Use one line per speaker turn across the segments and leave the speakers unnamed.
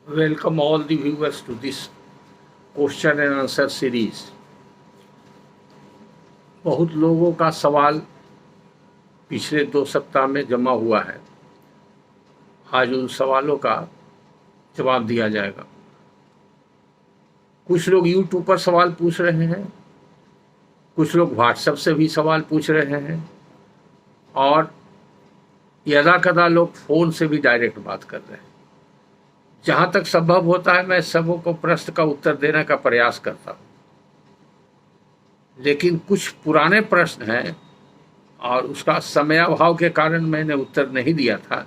Welcome all the viewers to this question and answer series। बहुत लोगों का सवाल पिछले 2 सप्ताह में जमा हुआ है। आज उन सवालों का जवाब दिया जाएगा। कुछ लोग YouTube पर सवाल पूछ रहे हैं, कुछ लोग WhatsApp से भी सवाल पूछ रहे हैं और यदा कदा लोग फ़ोन से भी डायरेक्ट बात कर रहे हैं। जहाँ तक संभव होता है मैं सबों को प्रश्न का उत्तर देने का प्रयास करता हूँ, लेकिन कुछ पुराने प्रश्न हैं और उसका समयाभाव के कारण मैंने उत्तर नहीं दिया था,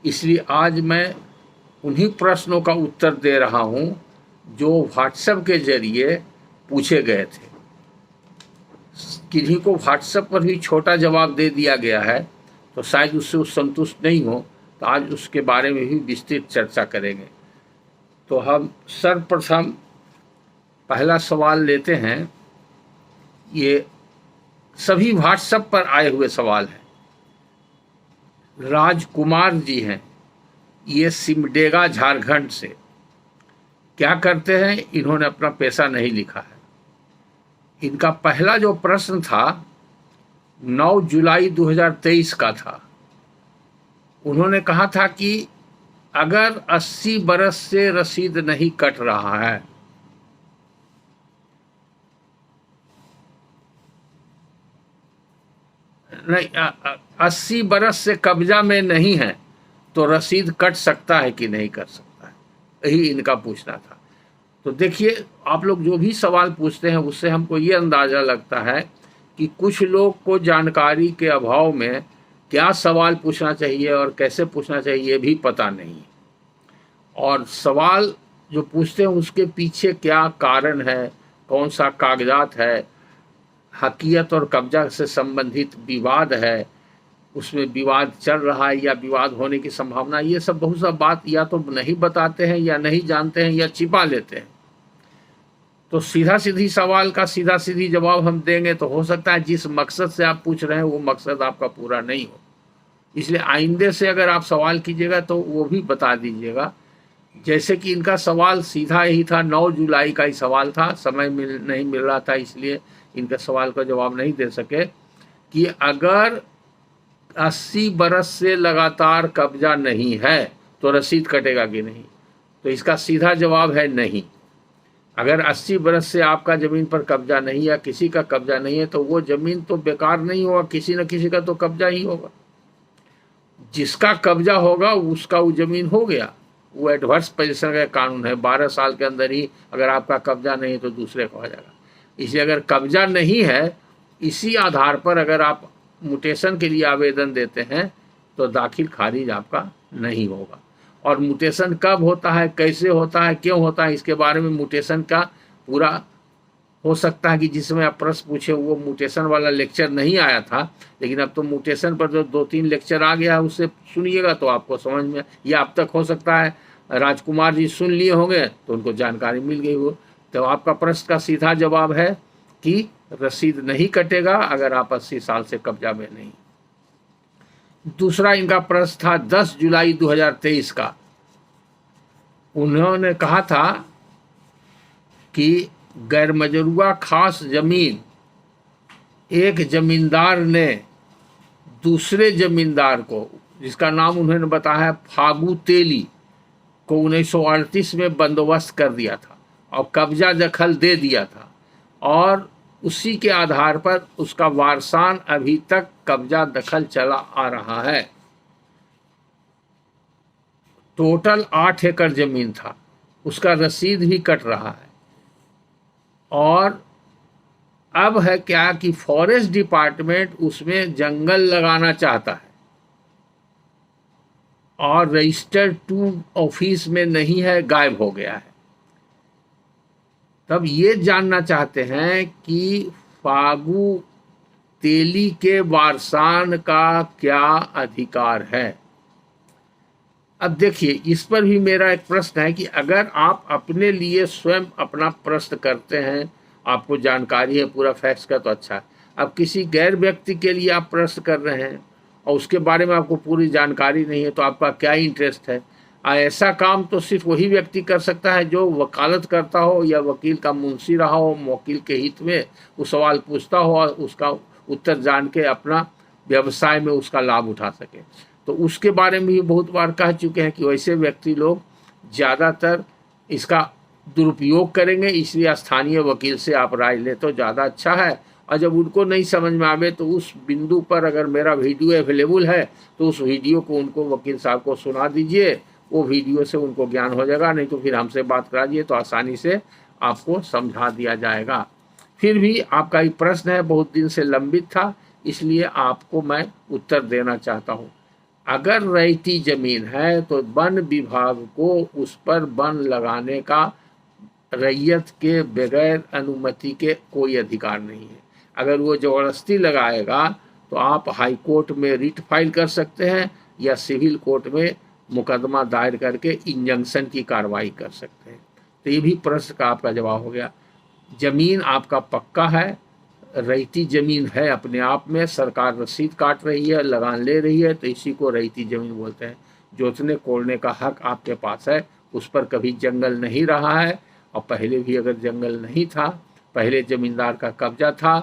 इसलिए आज मैं उन्हीं प्रश्नों का उत्तर दे रहा हूँ जो व्हाट्सएप के जरिए पूछे गए थे। किन्हीं को व्हाट्सएप पर भी छोटा जवाब दे दिया गया है तो शायद उससे वो संतुष्ट नहीं हो, तो आज उसके बारे में भी विस्तृत चर्चा करेंगे। तो हम सर्वप्रथम पहला सवाल लेते हैं। ये सभी व्हाट्सएप पर आए हुए सवाल हैं। राजकुमार जी हैं, ये सिमडेगा झारखंड से। क्या करते हैं, इन्होंने अपना पेशा नहीं लिखा है। इनका पहला जो प्रश्न था 9 जुलाई 2023 का था। उन्होंने कहा था कि अगर 80 बरस से रसीद नहीं कट रहा है नहीं 80 बरस से कब्जा में नहीं है तो रसीद कट सकता है कि नहीं कर सकता है, यही इनका पूछना था। तो देखिए, आप लोग जो भी सवाल पूछते हैं उससे हमको ये अंदाज़ा लगता है कि कुछ लोग को जानकारी के अभाव में क्या सवाल पूछना चाहिए और कैसे पूछना चाहिए भी पता नहीं है, और सवाल जो पूछते हैं उसके पीछे क्या कारण है, कौन सा कागजात है, हकीकत और कब्जा से संबंधित विवाद है, उसमें विवाद चल रहा है या विवाद होने की संभावना, ये सब बहुत सा बात या तो नहीं बताते हैं या नहीं जानते हैं या छिपा लेते हैं। तो सीधा सीधी सवाल का सीधा सीधी जवाब हम देंगे तो हो सकता है जिस मकसद से आप पूछ रहे हैं वो मकसद आपका पूरा नहीं हो। इसलिए आइंदे से अगर आप सवाल कीजिएगा तो वो भी बता दीजिएगा। जैसे कि इनका सवाल सीधा ही था, 9 जुलाई का ही सवाल था, समय नहीं मिल रहा था इसलिए इनका सवाल का जवाब नहीं दे सके कि अगर 80 बरस से लगातार कब्जा नहीं है तो रसीद कटेगा कि नहीं। तो इसका सीधा जवाब है नहीं। अगर 80 बरस से आपका ज़मीन पर कब्जा नहीं या किसी का कब्जा नहीं है तो वो ज़मीन तो बेकार नहीं होगा, किसी न किसी का तो कब्जा ही होगा। जिसका कब्जा होगा उसका वो ज़मीन हो गया, वो एडवर्स पोजीशन का कानून है। 12 साल के अंदर ही अगर आपका कब्जा नहीं तो दूसरे का हो जाएगा। इसलिए अगर कब्जा नहीं है, इसी आधार पर अगर आप म्यूटेशन के लिए आवेदन देते हैं तो दाखिल खारिज आपका नहीं होगा। और म्यूटेशन कब होता है, कैसे होता है, क्यों होता है, इसके बारे में म्यूटेशन का पूरा हो सकता है कि जिसमें आप प्रश्न पूछे वो म्यूटेशन वाला लेक्चर नहीं आया था, लेकिन अब तो म्यूटेशन पर जो 2-3 लेक्चर आ गया है उससे सुनिएगा तो आपको समझ में, या अब तक हो सकता है राजकुमार जी सुन लिए होंगे तो उनको जानकारी मिल गई हो। तो आपका प्रश्न का सीधा जवाब है कि रसीद नहीं कटेगा अगर आप 80 साल से कब्जा में नहीं। दूसरा इनका प्रश्न था 10 जुलाई 2023 का। उन्होंने कहा था कि गैरमजरूआ खास जमीन एक जमींदार ने दूसरे जमींदार को, जिसका नाम उन्होंने बताया फागू तेली, को 1938 में बंदोबस्त कर दिया था और कब्जा दखल दे दिया था, और उसी के आधार पर उसका वारसान अभी तक कब्जा दखल चला आ रहा है। टोटल 8 एकड़ जमीन था, उसका रसीद भी कट रहा है। और अब है क्या कि फॉरेस्ट डिपार्टमेंट उसमें जंगल लगाना चाहता है और रजिस्टर्ड 2 ऑफिस में नहीं है, गायब हो गया है। तब ये जानना चाहते हैं कि फागू तेली के वारसान का क्या अधिकार है। अब देखिए, इस पर भी मेरा एक प्रश्न है कि अगर आप अपने लिए स्वयं अपना प्रश्न करते हैं, आपको जानकारी है पूरा फैक्ट्स का, तो अच्छा है। अब किसी गैर व्यक्ति के लिए आप प्रश्न कर रहे हैं और उसके बारे में आपको पूरी जानकारी नहीं है तो आपका क्या इंटरेस्ट है। ऐसा काम तो सिर्फ वही व्यक्ति कर सकता है जो वकालत करता हो या वकील का मुंशी रहा हो, वकील के हित में वो सवाल पूछता हो और उसका उत्तर जान के अपना व्यवसाय में उसका लाभ उठा सके। तो उसके बारे में भी बहुत बार कह चुके हैं कि वैसे व्यक्ति लोग ज़्यादातर इसका दुरुपयोग करेंगे, इसलिए स्थानीय वकील से आप राय ले तो ज़्यादा अच्छा है। और जब उनको नहीं समझ में आवे तो उस बिंदु पर अगर मेरा वीडियो अवेलेबल है तो उस वीडियो को उनको वकील साहब को सुना दीजिए, वो वीडियो से उनको ज्ञान हो जाएगा। नहीं तो फिर हमसे बात करा दिए तो आसानी से आपको समझा दिया जाएगा। फिर भी आपका ये प्रश्न है बहुत दिन से लंबित था, इसलिए आपको मैं उत्तर देना चाहता हूँ। अगर रैयती जमीन है तो वन विभाग को उस पर वन लगाने का रैयत के बगैर अनुमति के कोई अधिकार नहीं है। अगर वो ज़बरदस्ती लगाएगा तो आप हाई कोर्ट में रिट फाइल कर सकते हैं या सिविल कोर्ट में मुकदमा दायर करके इंजंक्शन की कार्रवाई कर सकते हैं। तो ये भी प्रश्न का आपका जवाब हो गया। जमीन आपका पक्का है, रैयती जमीन है अपने आप में, सरकार रसीद काट रही है, लगान ले रही है, तो इसी को रैयती जमीन बोलते हैं। जोतने कोड़ने का हक आपके पास है, उस पर कभी जंगल नहीं रहा है और पहले भी अगर जंगल नहीं था, पहले जमींदार का कब्जा था,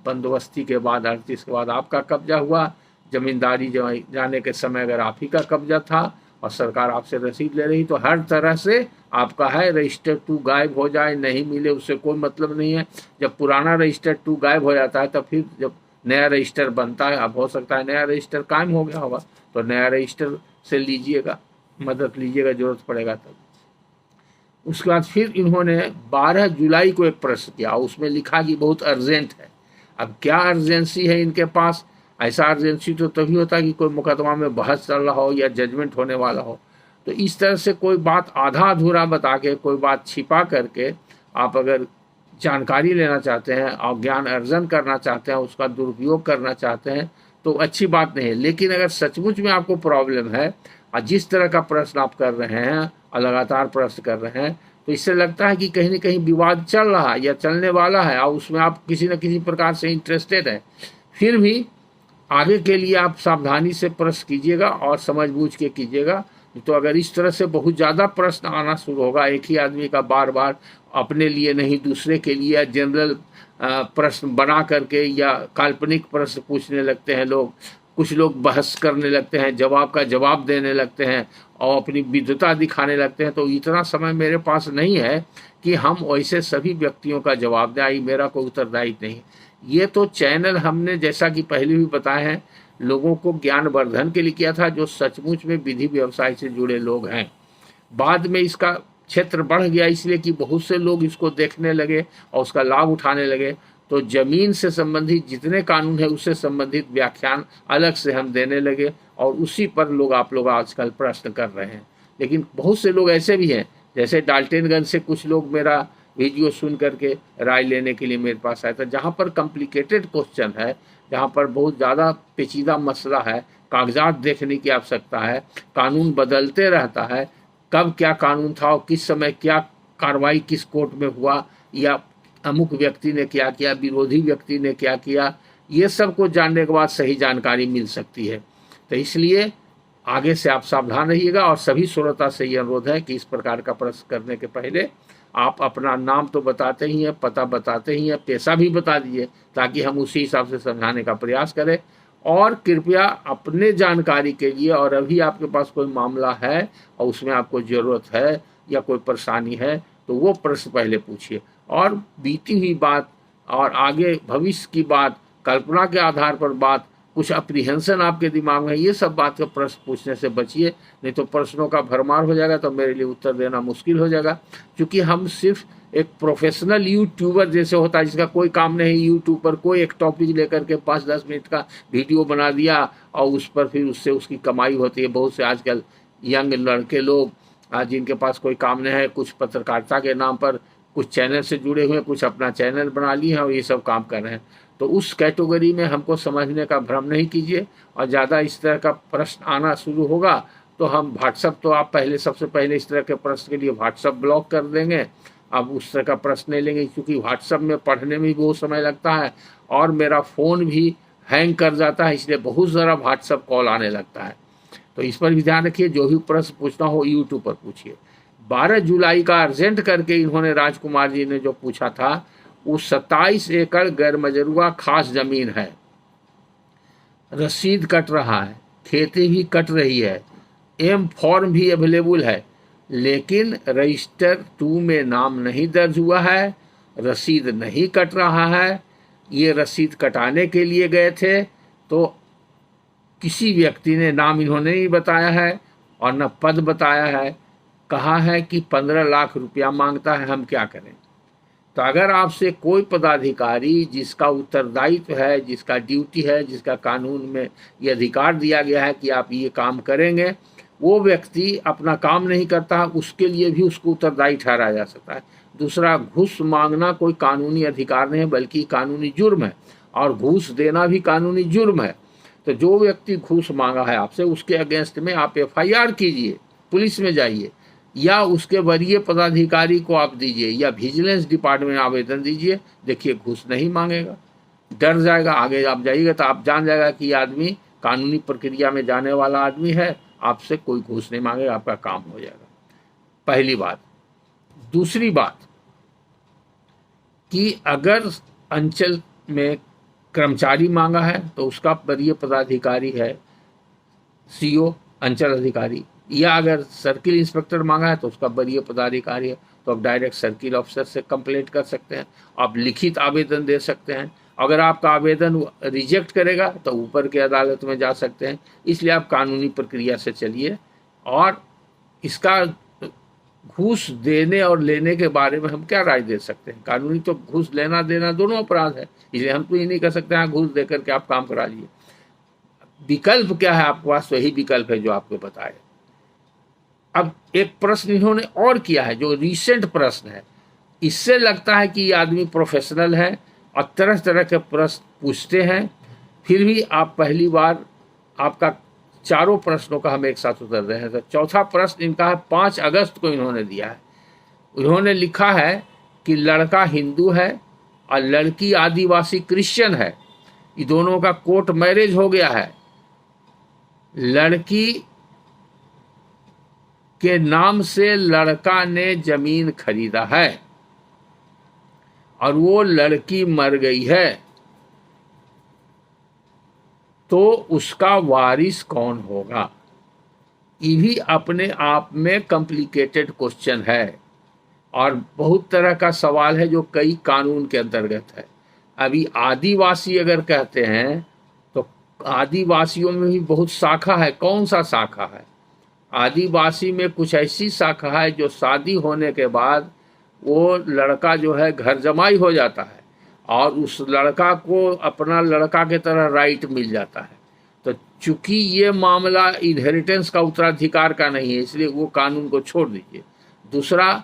बंदोबस्ती के बाद 38 के बाद आपका कब्जा हुआ, जमींदारी जाने के समय अगर आप ही का कब्जा था और सरकार आपसे रसीद ले रही, तो हर तरह से आपका है। रजिस्टर 2 गायब हो जाए, नहीं मिले, उससे कोई मतलब नहीं है। जब पुराना रजिस्टर 2 गायब हो जाता है तब फिर जब नया रजिस्टर बनता है, अब हो सकता है नया रजिस्टर कायम हो गया होगा, तो नया रजिस्टर से लीजिएगा, मदद लीजिएगा, जरूरत पड़ेगा तब। उसके बाद फिर इन्होंने 12 जुलाई को एक प्रश्न किया, उसमें लिखा कि बहुत अर्जेंट है। अब क्या अर्जेंसी है इनके पास? ऐसा अर्जेंसी तो तभी होता है कि कोई मुकदमा में बहस चल रहा हो या जजमेंट होने वाला हो। तो इस तरह से कोई बात आधा अधूरा बता के, कोई बात छिपा करके आप अगर जानकारी लेना चाहते हैं और ज्ञान अर्जन करना चाहते हैं, उसका दुरुपयोग करना चाहते हैं, तो अच्छी बात नहीं है। लेकिन अगर सचमुच में आपको प्रॉब्लम है और जिस तरह का प्रश्न आप कर रहे हैं और लगातार प्रश्न कर रहे हैं, तो इससे लगता है कि कहीं न कहीं विवाद चल रहा है या चलने वाला है और उसमें आप किसी न किसी प्रकार से इंटरेस्टेड हैं, फिर भी आगे के लिए आप सावधानी से प्रश्न कीजिएगा और समझ बूझ के कीजिएगा। तो अगर इस तरह से बहुत ज़्यादा प्रश्न आना शुरू होगा, एक ही आदमी का बार बार अपने लिए नहीं दूसरे के लिए जनरल प्रश्न बना करके या काल्पनिक प्रश्न पूछने लगते हैं लोग, कुछ लोग बहस करने लगते हैं, जवाब का जवाब देने लगते हैं और अपनी विद्वता दिखाने लगते हैं, तो इतना समय मेरे पास नहीं है कि हम वैसे सभी व्यक्तियों का जवाब दें, आई मेरा कोई उत्तरदायित्व नहीं। ये तो चैनल हमने जैसा कि पहले भी बताए हैं लोगों को ज्ञानवर्धन के लिए किया था, जो सचमुच में विधि व्यवसाय से जुड़े लोग हैं। बाद में इसका क्षेत्र बढ़ गया इसलिए कि बहुत से लोग इसको देखने लगे और उसका लाभ उठाने लगे, तो जमीन से संबंधित जितने कानून है उससे संबंधित व्याख्यान अलग से हम देने लगे और उसी पर आप लोग आजकल प्रश्न कर रहे हैं। लेकिन बहुत से लोग ऐसे भी हैं, जैसे डाल्टनगंज से कुछ लोग मेरा वीडियो सुन करके राय लेने के लिए मेरे पास आया था, जहाँ पर कॉम्प्लिकेटेड क्वेश्चन है, जहाँ पर बहुत ज़्यादा पेचीदा मसला है, कागजात देखने की आवश्यकता है, कानून बदलते रहता है, कब क्या कानून था और किस समय क्या कार्रवाई किस कोर्ट में हुआ या अमुक व्यक्ति ने क्या किया, विरोधी व्यक्ति ने क्या किया, ये सब को जानने के बाद सही जानकारी मिल सकती है। तो इसलिए आगे से आप सावधान रहिएगा और सभी श्रोता से ये अनुरोध है कि इस प्रकार का प्रश्न करने के पहले आप अपना नाम तो बताते ही हैं, पता बताते ही हैं, पेशा भी बता दीजिए ताकि हम उसी हिसाब से समझाने का प्रयास करें। और कृपया अपने जानकारी के लिए, और अभी आपके पास कोई मामला है और उसमें आपको ज़रूरत है या कोई परेशानी है, तो वो प्रश्न पहले पूछिए। और बीती हुई बात और आगे भविष्य की बात, कल्पना के आधार पर बात, कुछ अप्रीहेंशन आपके दिमाग में है, ये सब बात का प्रश्न पूछने से बचिए, नहीं तो प्रश्नों का भरमार हो जाएगा तो मेरे लिए उत्तर देना मुश्किल हो जाएगा। क्योंकि हम सिर्फ एक प्रोफेशनल यूट्यूबर जैसे होता है जिसका कोई काम नहीं, यूट्यूब पर कोई एक टॉपिक लेकर के 5-10 मिनट का वीडियो बना दिया और उस पर फिर उससे उसकी कमाई होती है। बहुत से आजकल यंग लड़के लोग जिनके पास कोई काम नहीं है, कुछ पत्रकारिता के नाम पर कुछ चैनल से जुड़े हुए हैं, कुछ अपना चैनल बना लिए हैं और ये सब काम कर रहे हैं। तो उस कैटेगरी में हमको समझने का भ्रम नहीं कीजिए। और ज़्यादा इस तरह का प्रश्न आना शुरू होगा तो हम व्हाट्सअप, तो आप पहले सबसे पहले इस तरह के प्रश्न के लिए व्हाट्सअप ब्लॉक कर देंगे। अब उस तरह का प्रश्न नहीं लेंगे, क्योंकि व्हाट्सअप में पढ़ने में भी बहुत समय लगता है और मेरा फ़ोन भी हैंग कर जाता है, इसलिए बहुत ज़रा व्हाट्सअप कॉल आने लगता है। तो इस पर भी ध्यान रखिए, जो भी प्रश्न पूछना हो यूट्यूब पर पूछिए। 12 जुलाई का अर्जेंट करके इन्होंने राजकुमार जी ने जो पूछा था, वो 27 एकड़ गैरमजरूआ खास जमीन है, रसीद कट रहा है, खेती भी कट रही है, एम फॉर्म भी अवेलेबल है, लेकिन रजिस्टर 2 में नाम नहीं दर्ज हुआ है, रसीद नहीं कट रहा है। ये रसीद कटाने के लिए गए थे तो किसी व्यक्ति ने, नाम इन्होंने नहीं बताया है और न पद बताया है, कहा है कि 15 लाख रुपया मांगता है, हम क्या करें। तो अगर आपसे कोई पदाधिकारी जिसका उत्तरदायित्व है, जिसका ड्यूटी है, जिसका कानून में ये अधिकार दिया गया है कि आप ये काम करेंगे, वो व्यक्ति अपना काम नहीं करता, उसके लिए भी उसको उत्तरदायी ठहराया जा सकता है। दूसरा, घूस मांगना कोई कानूनी अधिकार नहीं है बल्कि कानूनी जुर्म है, और घूस देना भी कानूनी जुर्म है। तो जो व्यक्ति घूस मांगा है आपसे, उसके अगेंस्ट में आप FIR कीजिए, पुलिस में जाइए, या उसके वरीय पदाधिकारी को आप दीजिए, या विजिलेंस डिपार्टमेंट में आवेदन दीजिए। देखिए घूस नहीं मांगेगा, डर जाएगा, आगे आप जाइएगा तो आप जान जाएगा कि ये आदमी कानूनी प्रक्रिया में जाने वाला आदमी है, आपसे कोई घूस नहीं मांगेगा, आपका काम हो जाएगा। पहली बात। दूसरी बात कि अगर अंचल में कर्मचारी मांगा है तो उसका वरीय पदाधिकारी है CO, अंचल अधिकारी, या अगर सर्किल इंस्पेक्टर मांगा है तो उसका वरीय पदाधिकारी है, तो आप डायरेक्ट सर्किल ऑफिसर से कंप्लेंट कर सकते हैं, आप लिखित आवेदन दे सकते हैं। अगर आपका आवेदन रिजेक्ट करेगा तो ऊपर के अदालत में जा सकते हैं। इसलिए आप कानूनी प्रक्रिया से चलिए। और इसका घूस देने और लेने के बारे में हम क्या राय दे सकते हैं? कानूनी तो घूस लेना देना दोनों अपराध है, इसलिए हम तो ये नहीं कर सकते हैं घूस दे करके आप काम करा लिए। विकल्प क्या है आपके पास? वही विकल्प है जो आपको बताए। अब एक प्रश्न इन्होंने और किया है जो रिसेंट प्रश्न है, इससे लगता है कि ये आदमी प्रोफेशनल है और तरह तरह के प्रश्न पूछते हैं। फिर भी आप पहली बार, आपका चारों प्रश्नों का हम एक साथ उत्तर रहे हैं। तो चौथा प्रश्न इनका है, 5 अगस्त को इन्होंने दिया है। उन्होंने लिखा है कि लड़का हिंदू है और लड़की आदिवासी क्रिश्चियन है, ये दोनों का कोर्ट मैरिज हो गया है, लड़की के नाम से लड़का ने जमीन खरीदा है और वो लड़की मर गई है, तो उसका वारिस कौन होगा? ये भी अपने आप में कॉम्प्लिकेटेड क्वेश्चन है और बहुत तरह का सवाल है जो कई कानून के अंतर्गत है। अभी आदिवासी अगर कहते हैं तो आदिवासियों में भी बहुत शाखा है। कौन सा शाखा है? आदिवासी में कुछ ऐसी शाखा है जो शादी होने के बाद वो लड़का जो है घर जमाई हो जाता है और उस लड़का को अपना लड़का के तरह राइट मिल जाता है। तो चूंकि ये मामला इनहेरिटेंस का, उत्तराधिकार का नहीं है, इसलिए वो कानून को छोड़ दीजिए। दूसरा,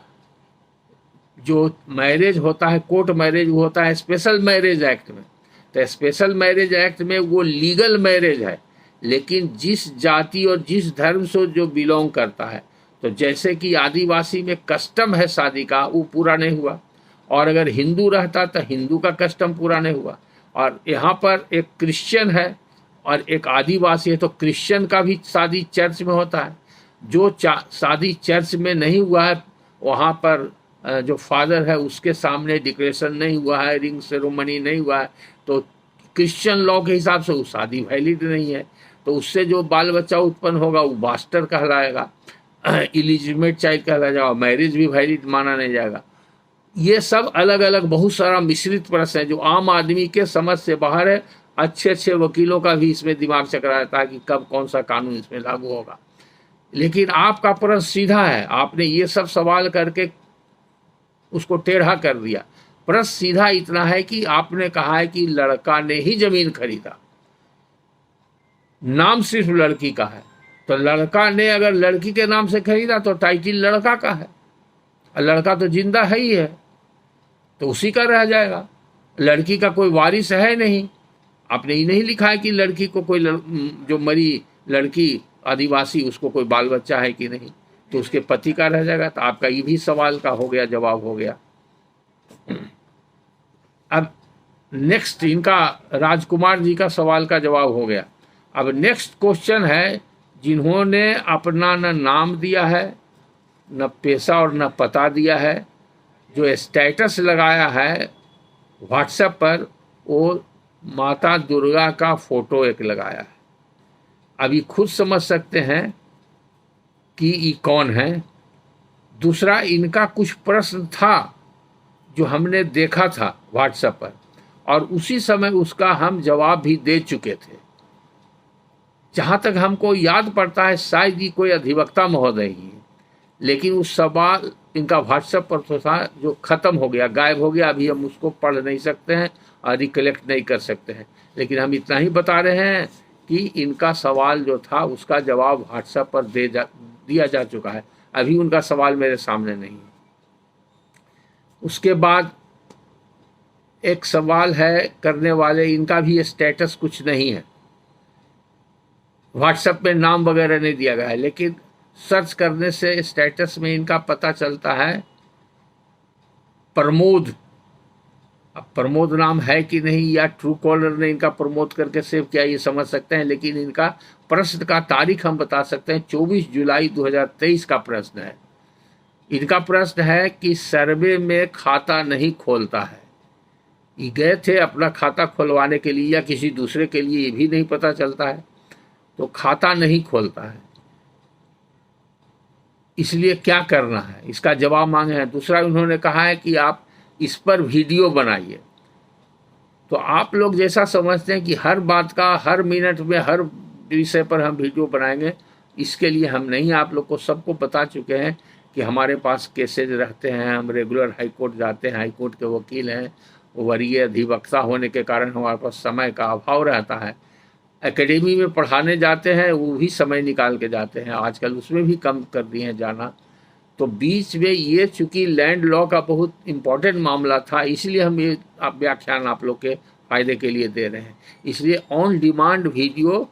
जो मैरिज होता है कोर्ट मैरिज, वो होता है स्पेशल मैरिज एक्ट में। तो स्पेशल मैरिज एक्ट में वो लीगल मैरिज है, लेकिन जिस जाति और जिस धर्म से जो बिलोंग करता है, तो जैसे कि आदिवासी में कस्टम है शादी का, वो पूरा नहीं हुआ, और अगर हिंदू रहता तो हिंदू का कस्टम पूरा नहीं हुआ। और यहाँ पर एक क्रिश्चियन है और एक आदिवासी है, तो क्रिश्चियन का भी शादी चर्च में होता है। जो शादी चर्च में नहीं हुआ है, वहाँ पर जो फादर है उसके सामने डिक्लेरेशन नहीं हुआ है, रिंग सेरेमनी नहीं हुआ है, तो क्रिश्चियन लॉ के हिसाब से वो शादी वैलिड नहीं है। तो उससे जो बाल बच्चा उत्पन्न होगा वो बास्टर कहलाएगा, इलिजिमेट चाइल्ड कहलाएगा, मैरिज भी वैलिड माना नहीं जाएगा। ये सब अलग अलग बहुत सारा मिश्रित प्रश्न है जो आम आदमी के समझ से बाहर है। अच्छे अच्छे वकीलों का भी इसमें दिमाग चकरा रहता है कि कब कौन सा कानून इसमें लागू होगा। लेकिन आपका प्रश्न सीधा है, आपने ये सब सवाल करके उसको टेढ़ा कर दिया। प्रश्न सीधा इतना है कि आपने कहा है कि लड़का ने ही जमीन खरीदा, नाम सिर्फ लड़की का है, तो लड़का ने अगर लड़की के नाम से खरीदा तो टाइटल लड़का का है, और लड़का तो जिंदा है ही है, तो उसी का रह जाएगा। लड़की का कोई वारिस है नहीं। आपने ये नहीं लिखा है कि लड़की को कोई जो मरी लड़की आदिवासी उसको कोई बाल बच्चा है कि नहीं, तो उसके पति का रह जाएगा। तो आपका ये भी सवाल का हो गया, जवाब हो गया। अब नेक्स्ट, इनका राजकुमार जी का सवाल का जवाब हो गया। अब नेक्स्ट क्वेश्चन है जिन्होंने अपना न नाम दिया है, न पेशा और न पता दिया है, जो स्टेटस लगाया है व्हाट्सएप पर, वो माता दुर्गा का फोटो एक लगाया है। अभी खुद समझ सकते हैं कि ये कौन है। दूसरा, इनका कुछ प्रश्न था जो हमने देखा था व्हाट्सएप पर, और उसी समय उसका हम जवाब भी दे चुके थे। जहाँ तक हमको याद पड़ता है शायद ही कोई अधिवक्ता महोदय ही, लेकिन उस सवाल इनका व्हाट्सएप पर तो था जो खत्म हो गया, गायब हो गया। अभी हम उसको पढ़ नहीं सकते हैं और रिकलेक्ट नहीं कर सकते हैं, लेकिन हम इतना ही बता रहे हैं कि इनका सवाल जो था उसका जवाब व्हाट्सएप पर दिया जा चुका है। अभी उनका सवाल मेरे सामने नहीं है। उसके बाद एक सवाल है करने वाले, इनका भी स्टेटस कुछ नहीं है, व्हाट्सएप में नाम वगैरह नहीं दिया गया है, लेकिन सर्च करने से स्टेटस में इनका पता चलता है प्रमोद। अब प्रमोद नाम है कि नहीं, या ट्रू कॉलर ने इनका प्रमोद करके सेव किया, ये समझ सकते हैं। लेकिन इनका प्रश्न का तारीख हम बता सकते हैं, 24 जुलाई 2023 का प्रश्न है। इनका प्रश्न है कि सर्वे में खाता नहीं खोलता है। ये गए थे अपना खाता खुलवाने के लिए या किसी दूसरे के लिए, ये भी नहीं पता चलता है, तो खाता नहीं खोलता है, इसलिए क्या करना है, इसका जवाब मांगे हैं। दूसरा, उन्होंने कहा है कि आप इस पर वीडियो बनाइए। तो आप लोग जैसा समझते हैं कि हर बात का, हर मिनट में, हर विषय पर हम वीडियो बनाएंगे, इसके लिए हम नहीं। आप लोग को सबको बता चुके हैं कि हमारे पास केसेज रहते हैं, हम रेगुलर हाई कोर्ट जाते हैं, हाई कोर्ट के वकील हैं, वरीय अधिवक्ता होने के कारण हमारे पास समय का अभाव रहता है। एकेडमी में पढ़ाने जाते हैं, वो भी समय निकाल के जाते हैं, आजकल उसमें भी कम कर दिए हैं जाना। तो बीच में ये चूँकि लैंड लॉ का बहुत इम्पोर्टेंट मामला था, इसलिए हम ये व्याख्यान आप लोग के फ़ायदे के लिए दे रहे हैं। इसलिए ऑन डिमांड वीडियो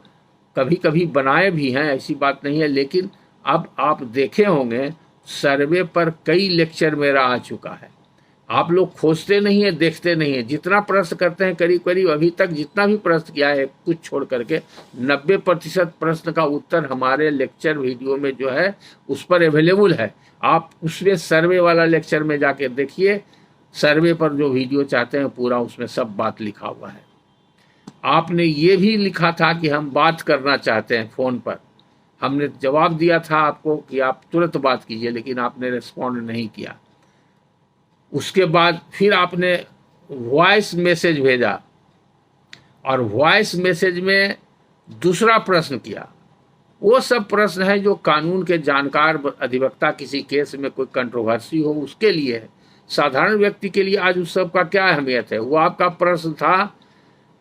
कभी कभी बनाए भी हैं, ऐसी बात नहीं है। लेकिन अब आप देखे होंगे सर्वे पर कई लेक्चर मेरा आ चुका है। आप लोग खोजते नहीं है, देखते नहीं है। जितना प्रश्न करते हैं, करीब करीब अभी तक जितना भी प्रश्न किया है, कुछ छोड़ करके 90% प्रश्न का उत्तर हमारे लेक्चर वीडियो में जो है उस पर अवेलेबल है। आप उसमें सर्वे वाला लेक्चर में जाके देखिए, सर्वे पर जो वीडियो चाहते हैं पूरा उसमें सब बात लिखा हुआ है। आपने ये भी लिखा था कि हम बात करना चाहते हैं फ़ोन पर, हमने जवाब दिया था आपको कि आप तुरंत बात कीजिए, लेकिन आपने रिस्पॉन्ड नहीं किया। उसके बाद फिर आपने वॉइस मैसेज भेजा, और वॉइस मैसेज में दूसरा प्रश्न किया। वो सब प्रश्न है जो कानून के जानकार अधिवक्ता, किसी केस में कोई कंट्रोवर्सी हो उसके लिए है। साधारण व्यक्ति के लिए आज उस सब का क्या अहमियत है। वो आपका प्रश्न था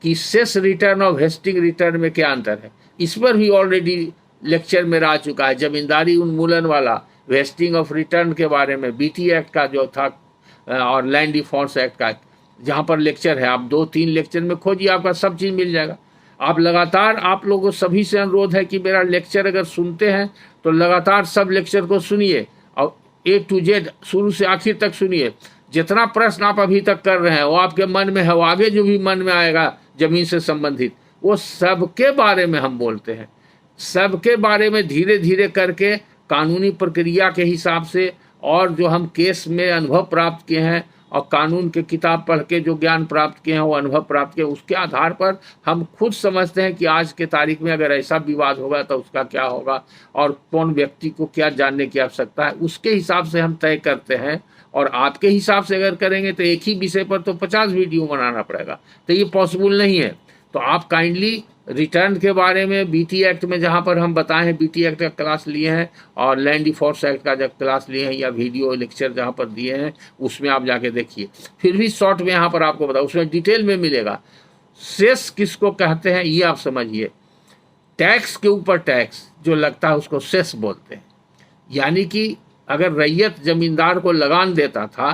कि सेस रिटर्न और वेस्टिंग रिटर्न में क्या अंतर है। इस पर भी ऑलरेडी लेक्चर मेरा आ चुका है, जमींदारी उन्मूलन वाला, वेस्टिंग ऑफ रिटर्न के बारे में, बीटी एक्ट का जो था और लैंड डिफॉल्ट एक्ट का, जहाँ पर लेक्चर है। आप 2-3 लेक्चर में खोजिए, आपका सब चीज़ मिल जाएगा। आप लगातार, आप लोगों सभी से अनुरोध है कि मेरा लेक्चर अगर सुनते हैं तो लगातार सब लेक्चर को सुनिए और A to Z शुरू से आखिर तक सुनिए। जितना प्रश्न आप अभी तक कर रहे हैं वो आपके मन में है, वो आगे जो भी मन में आएगा जमीन से संबंधित, वो सबके बारे में हम बोलते हैं। सबके बारे में धीरे धीरे करके कानूनी प्रक्रिया के हिसाब से, और जो हम केस में अनुभव प्राप्त किए हैं और कानून के किताब पढ़ के जो ज्ञान प्राप्त किए हैं, वो अनुभव प्राप्त किए, उसके आधार पर हम खुद समझते हैं कि आज के तारीख में अगर ऐसा विवाद होगा तो उसका क्या होगा और कौन व्यक्ति को क्या जानने की आवश्यकता है, उसके हिसाब से हम तय करते हैं। और आपके हिसाब से अगर करेंगे तो एक ही विषय पर तो 50 वीडियो बनाना पड़ेगा, तो ये पॉसिबल नहीं है। तो आप काइंडली रिटर्न के बारे में बीटी एक्ट में जहाँ पर हम बताए हैं, बीटी एक्ट का क्लास लिए हैं और लैंड डिफॉल्ट एक्ट का जब क्लास लिए हैं या वीडियो लेक्चर जहाँ पर दिए हैं, उसमें आप जाके देखिए। फिर भी शॉर्ट में यहाँ पर आपको बताओ, उसमें डिटेल में मिलेगा। सेस किसको कहते हैं ये आप समझिए। टैक्स के ऊपर टैक्स जो लगता है उसको सेस बोलते हैं। यानी कि अगर रैयत जमींदार को लगान देता था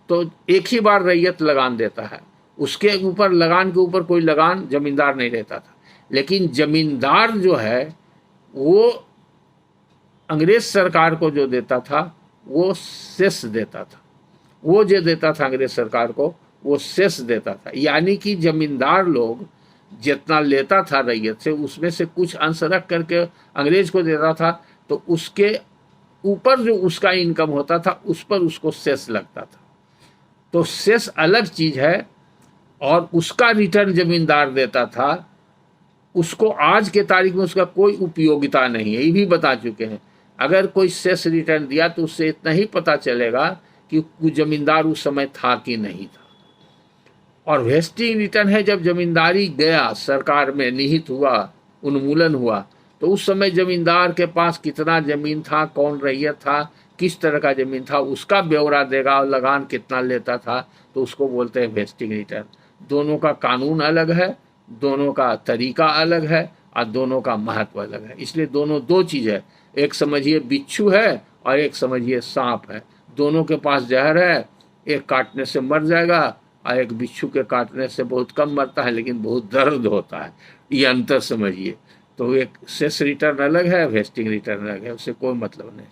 तो एक ही बार रैयत लगान देता है, उसके ऊपर लगान के ऊपर कोई लगान जमींदार नहीं रहता था। लेकिन जमींदार जो है वो अंग्रेज सरकार को जो देता था वो सेस देता था, वो जो देता था अंग्रेज सरकार को वो सेस देता था। यानी कि जमींदार लोग जितना लेता था रैयत से उसमें से कुछ अंश रख करके अंग्रेज को देता था, तो उसके ऊपर जो उसका इनकम होता था उस पर उसको सेस लगता था। तो सेस अलग चीज है, और उसका रिटर्न जमींदार देता था, उसको आज के तारीख में उसका कोई उपयोगिता नहीं है, ये भी बता चुके हैं। अगर कोई सेस रिटर्न दिया तो उससे इतना ही पता चलेगा कि वो जमींदार उस समय था कि नहीं था। और वेस्टिंग रिटर्न है जब जमींदारी गया, सरकार में निहित हुआ, उन्मूलन हुआ, तो उस समय जमींदार के पास कितना जमीन था, कौन रैयत था, किस तरह का जमीन था, उसका ब्यौरा देगा, और लगान कितना लेता था, तो उसको बोलते हैं वेस्टिंग रिटर्न। दोनों का कानून अलग है, दोनों का तरीका अलग है, और दोनों का महत्व अलग है। इसलिए दोनों दो चीज है, एक समझिए बिच्छू है और एक समझिए सांप है। दोनों के पास जहर है, एक काटने से मर जाएगा और एक बिच्छू के काटने से बहुत कम मरता है लेकिन बहुत दर्द होता है। ये अंतर समझिए। तो एक सेस रिटर्न अलग है, वेस्टिंग रिटर्न अलग है, उससे कोई मतलब नहीं।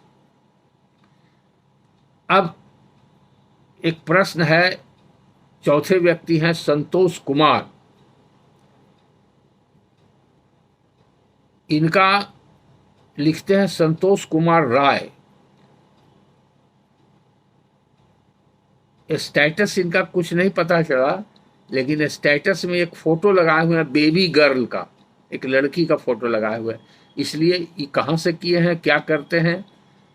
अब एक प्रश्न है, चौथे व्यक्ति हैं संतोष कुमार। इनका लिखते हैं संतोष कुमार राय। स्टेटस इनका कुछ नहीं पता चला, लेकिन स्टेटस में एक फोटो लगाए हुए हैं बेबी गर्ल का, एक लड़की का फोटो लगाए हुए है। इसलिए ये कहाँ से किए हैं, क्या करते हैं,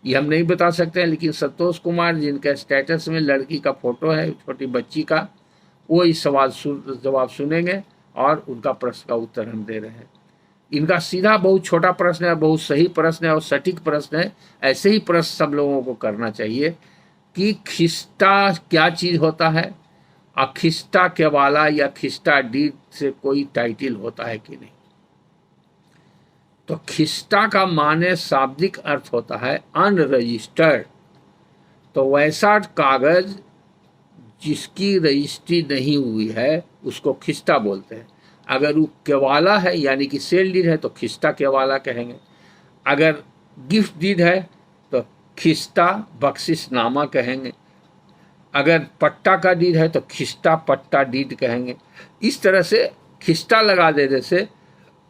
ये हम नहीं बता सकते हैं। लेकिन संतोष कुमार जिनका स्टेटस में लड़की का फोटो है, छोटी बच्ची का, वो इस सवाल जवाब सुनेंगे और उनका प्रश्न का उत्तर हम दे रहे हैं। इनका सीधा बहुत छोटा प्रश्न है, बहुत सही प्रश्न है और सटीक प्रश्न है। ऐसे ही प्रश्न सब लोगों को करना चाहिए कि खिस्टा क्या चीज होता है, और खिस्टा केवाला या खिस्टा डीड से कोई टाइटिल होता है कि नहीं। तो खिस्टा का माने शाब्दिक अर्थ होता है अनरजिस्टर्ड। तो वैसा कागज जिसकी रजिस्ट्री नहीं हुई है उसको खिस्टा बोलते हैं। अगर वो केवाला है यानी कि सेल डीड है तो खिस्टा केवाला कहेंगे। अगर गिफ्ट डीड है तो खिस्टा बख्शिशनामा कहेंगे। अगर पट्टा का डीड है तो खिस्टा पट्टा डीड कहेंगे। इस तरह से खिस्टा लगा देने से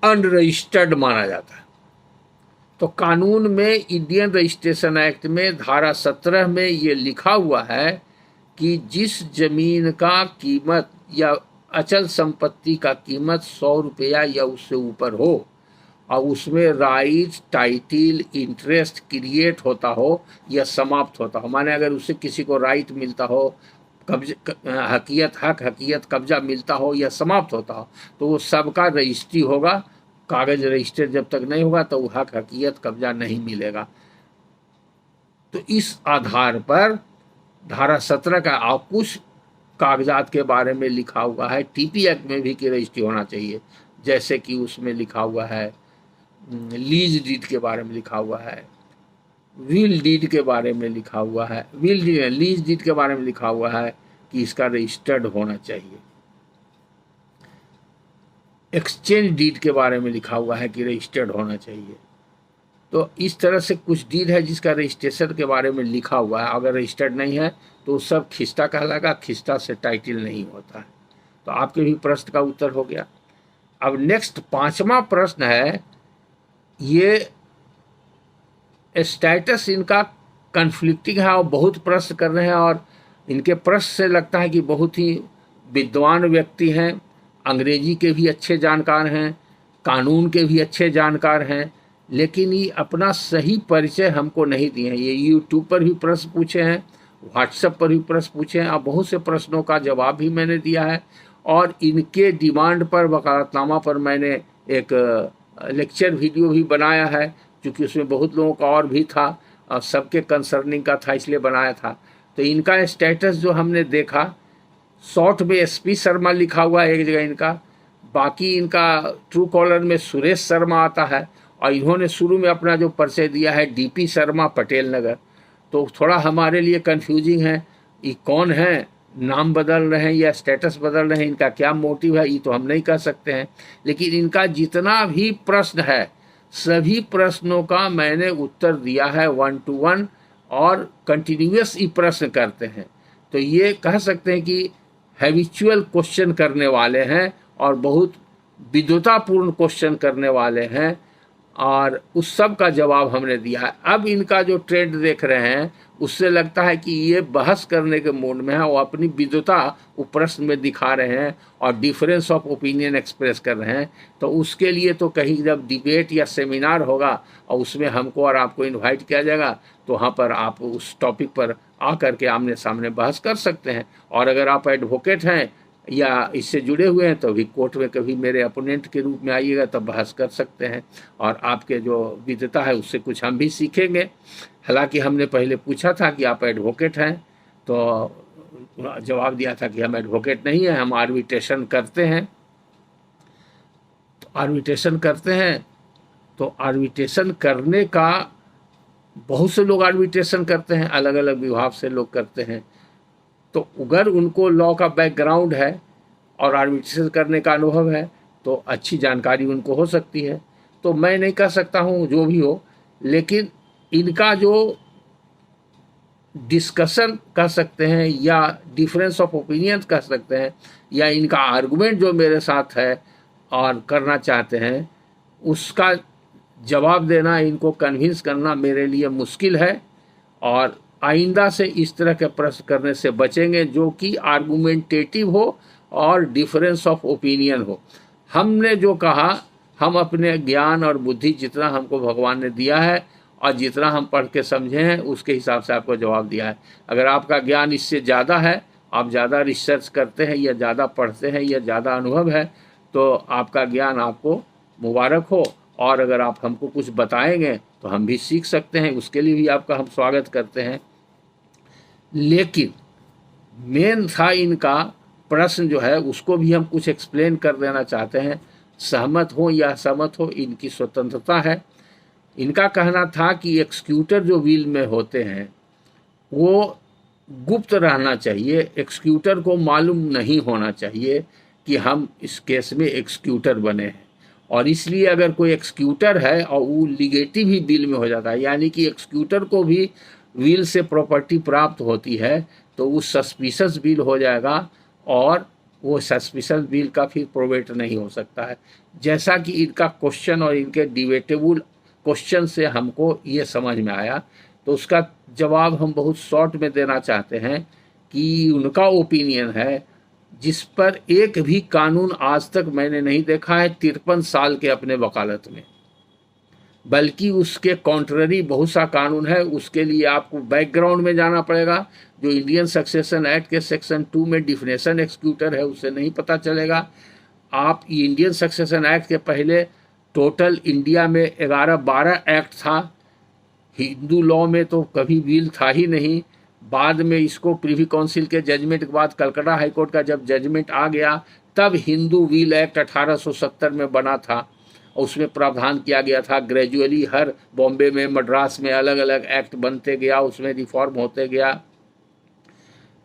अनरजिस्टर्ड माना जाता है। तो कानून में, इंडियन रजिस्ट्रेशन एक्ट में धारा 17 में ये लिखा हुआ है कि जिस जमीन का कीमत या अचल संपत्ति का कीमत 100 रुपया या उससे ऊपर हो और उसमें राइट, टाइटिल, इंटरेस्ट क्रिएट होता हो या समाप्त होता हो, माने अगर उससे किसी को राइट मिलता हो, हकीयत कब्जा मिलता हो या समाप्त होता हो, तो वो सबका रजिस्ट्री होगा। कागज रजिस्टर जब तक नहीं होगा तो वो हकीयत कब्जा नहीं मिलेगा। तो इस आधार पर धारा 17 का और कुछ कागजात के बारे में लिखा हुआ है। टीपी एक्ट में भी की रजिस्ट्री होना चाहिए, जैसे कि उसमें लिखा हुआ है, लीज डीड के बारे में लिखा हुआ है, विल डीड के बारे में लिखा हुआ है, लीज डीड के बारे में लिखा हुआ है कि इसका रजिस्टर्ड होना चाहिए। एक्सचेंज डीड के बारे में लिखा हुआ है कि रजिस्टर्ड होना चाहिए। तो इस तरह से कुछ डीड है जिसका रजिस्ट्रेशन के बारे में लिखा हुआ है, अगर रजिस्टर्ड नहीं है तो सब खिस्टा कहलाएगा, खिस्टा से टाइटिल नहीं होता है। तो आपके भी प्रश्न का उत्तर हो गया। अब नेक्स्ट 5वां प्रश्न है, ये स्टेटस इनका कन्फ्लिक्टिंग है और बहुत प्रश्न कर रहे हैं, और इनके प्रश्न से लगता है कि बहुत ही विद्वान व्यक्ति हैं, अंग्रेजी के भी अच्छे जानकार हैं, कानून के भी अच्छे जानकार हैं, लेकिन ये अपना सही परिचय हमको नहीं दिए हैं। ये यूट्यूब पर भी प्रश्न पूछे हैं, व्हाट्सएप पर भी प्रश्न पूछे हैं, और बहुत से प्रश्नों का जवाब भी मैंने दिया है। और इनके डिमांड पर, वकालतनामा पर मैंने एक लेक्चर वीडियो भी बनाया है, क्योंकि उसमें बहुत लोगों का और भी था और सबके कंसर्निंग का था, इसलिए बनाया था। तो इनका स्टेटस जो हमने देखा, शॉर्ट में एसपी शर्मा लिखा हुआ है एक जगह इनका, बाकी इनका ट्रू कॉलर में सुरेश शर्मा आता है, और इन्होंने शुरू में अपना जो परिचय दिया है डीपी शर्मा पटेल नगर। तो थोड़ा हमारे लिए कंफ्यूजिंग है, ये कौन है, नाम बदल रहे हैं या स्टेटस बदल रहे हैं, इनका क्या मोटिव है ये तो हम नहीं कह सकते हैं। लेकिन इनका जितना भी प्रश्न है सभी प्रश्नों का मैंने उत्तर दिया है 1 to 1, और कंटिन्यूअस ही प्रश्न करते हैं। तो ये कह सकते हैं कि हैबिचुअल क्वेश्चन करने वाले हैं और बहुत विद्वतापूर्ण क्वेश्चन करने वाले हैं और उस सब का जवाब हमने दिया है। अब इनका जो ट्रेंड देख रहे हैं उससे लगता है कि ये बहस करने के मूड में है, वो अपनी विद्वता वो प्रश्न में दिखा रहे हैं और डिफरेंस ऑफ ओपिनियन एक्सप्रेस कर रहे हैं। तो उसके लिए तो कहीं जब डिबेट या सेमिनार होगा और उसमें हमको और आपको इनवाइट किया जाएगा तो वहाँ पर आप उस टॉपिक पर आकर के आमने सामने बहस कर सकते हैं। और अगर आप एडवोकेट हैं या इससे जुड़े हुए हैं तो भी कोर्ट में कभी मेरे अपोनेंट के रूप में आइएगा तब बहस कर सकते हैं और आपके जो विद्वता है उससे कुछ हम भी सीखेंगे। हालांकि हमने पहले पूछा था कि आप एडवोकेट हैं तो जवाब दिया था कि हम एडवोकेट नहीं हैं, हम आर्बिट्रेशन करते हैं। तो आर्बिट्रेशन करते हैं तो आर्बिट्रेशन करने का बहुत से लोग आर्बिट्रेशन करते हैं, अलग अलग विभाग से लोग करते हैं। तो अगर उनको लॉ का बैकग्राउंड है और आर्बिट्रेशन करने का अनुभव है तो अच्छी जानकारी उनको हो सकती है। तो मैं नहीं कह सकता हूँ जो भी हो, लेकिन इनका जो डिस्कशन कह सकते हैं या डिफरेंस ऑफ ओपिनियन कह सकते हैं या इनका आर्गुमेंट जो मेरे साथ है और करना चाहते हैं उसका जवाब देना, इनको कन्विंस करना मेरे लिए मुश्किल है। और आइंदा से इस तरह के प्रश्न करने से बचेंगे जो कि आर्गुमेंटेटिव हो और डिफरेंस ऑफ ओपिनियन हो। हमने जो कहा, हम अपने ज्ञान और बुद्धि जितना हमको भगवान ने दिया है और जितना हम पढ़ के समझे हैं उसके हिसाब से आपको जवाब दिया है। अगर आपका ज्ञान इससे ज़्यादा है, आप ज़्यादा रिसर्च करते हैं या ज़्यादा पढ़ते हैं या ज़्यादा अनुभव है तो आपका ज्ञान आपको मुबारक हो। और अगर आप हमको कुछ बताएंगे तो हम भी सीख सकते हैं, उसके लिए भी आपका हम स्वागत करते हैं। लेकिन मेन था इनका प्रश्न जो है उसको भी हम कुछ एक्सप्लेन कर देना चाहते हैं। सहमत हो या असहमत हो इनकी स्वतंत्रता है। इनका कहना था कि एक्सक्यूटर जो व्हील में होते हैं वो गुप्त रहना चाहिए, एक्सक्यूटर को मालूम नहीं होना चाहिए कि हम इस केस में एक्सक्यूटर बने हैं। और इसलिए अगर कोई एक्सक्यूटर है और वो लिगेटिव ही बिल में हो जाता है, यानी कि एक्सक्यूटर को भी विल से प्रॉपर्टी प्राप्त होती है तो वो सस्पिशस बिल हो जाएगा और वो सस्पिशस बिल का फिर प्रोबेट नहीं हो सकता है। जैसा कि इनका क्वेश्चन और इनके डिबेटेबल क्वेश्चन से हमको ये समझ में आया तो उसका जवाब हम बहुत शॉर्ट में देना चाहते हैं कि उनका ओपिनियन है जिस पर एक भी कानून आज तक मैंने नहीं देखा है 53 साल के अपने वकालत में, बल्कि उसके कॉन्ट्ररी बहुत सा कानून है। उसके लिए आपको बैकग्राउंड में जाना पड़ेगा। जो इंडियन सक्सेशन एक्ट के सेक्शन 2 में डिफिनेशन एक्सक्यूटर है उससे नहीं पता चलेगा। आप इंडियन सक्सेशन एक्ट के पहले टोटल इंडिया में 11-12 एक्ट था। हिंदू लॉ में तो कभी विल था ही नहीं। बाद में इसको प्रिवी काउंसिल के जजमेंट के बाद कलकत्ता हाईकोर्ट का जब जजमेंट आ गया तब हिंदू विल एक्ट 1870 में बना था। उसमें प्रावधान किया गया था। ग्रेजुअली हर बॉम्बे में, मद्रास में अलग अलग एक्ट बनते गया, उसमें रिफॉर्म होते गया।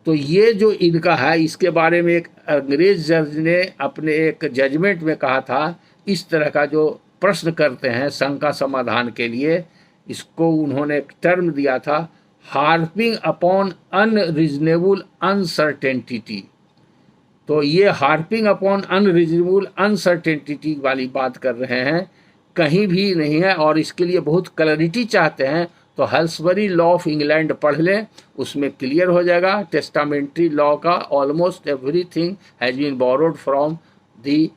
तो ये जो इनका है इसके बारे में एक अंग्रेज जज ने अपने एक जजमेंट में कहा था, इस तरह का जो प्रश्न करते हैं संघ का समाधान के लिए, इसको उन्होंने एक टर्म दिया था, हार्पिंग अपॉन अनरीजनेबल अनसर्टेनिटी। तो ये हार्पिंग अपॉन अनरीजनेबल अनसर्टेनिटी वाली बात कर रहे हैं, कहीं भी नहीं है। और इसके लिए बहुत क्लैरिटी चाहते हैं तो हल्सबरी लॉ ऑफ इंग्लैंड पढ़ लें, उसमें क्लियर हो जाएगा। टेस्टामेंट्री लॉ का almost everything has been borrowed from the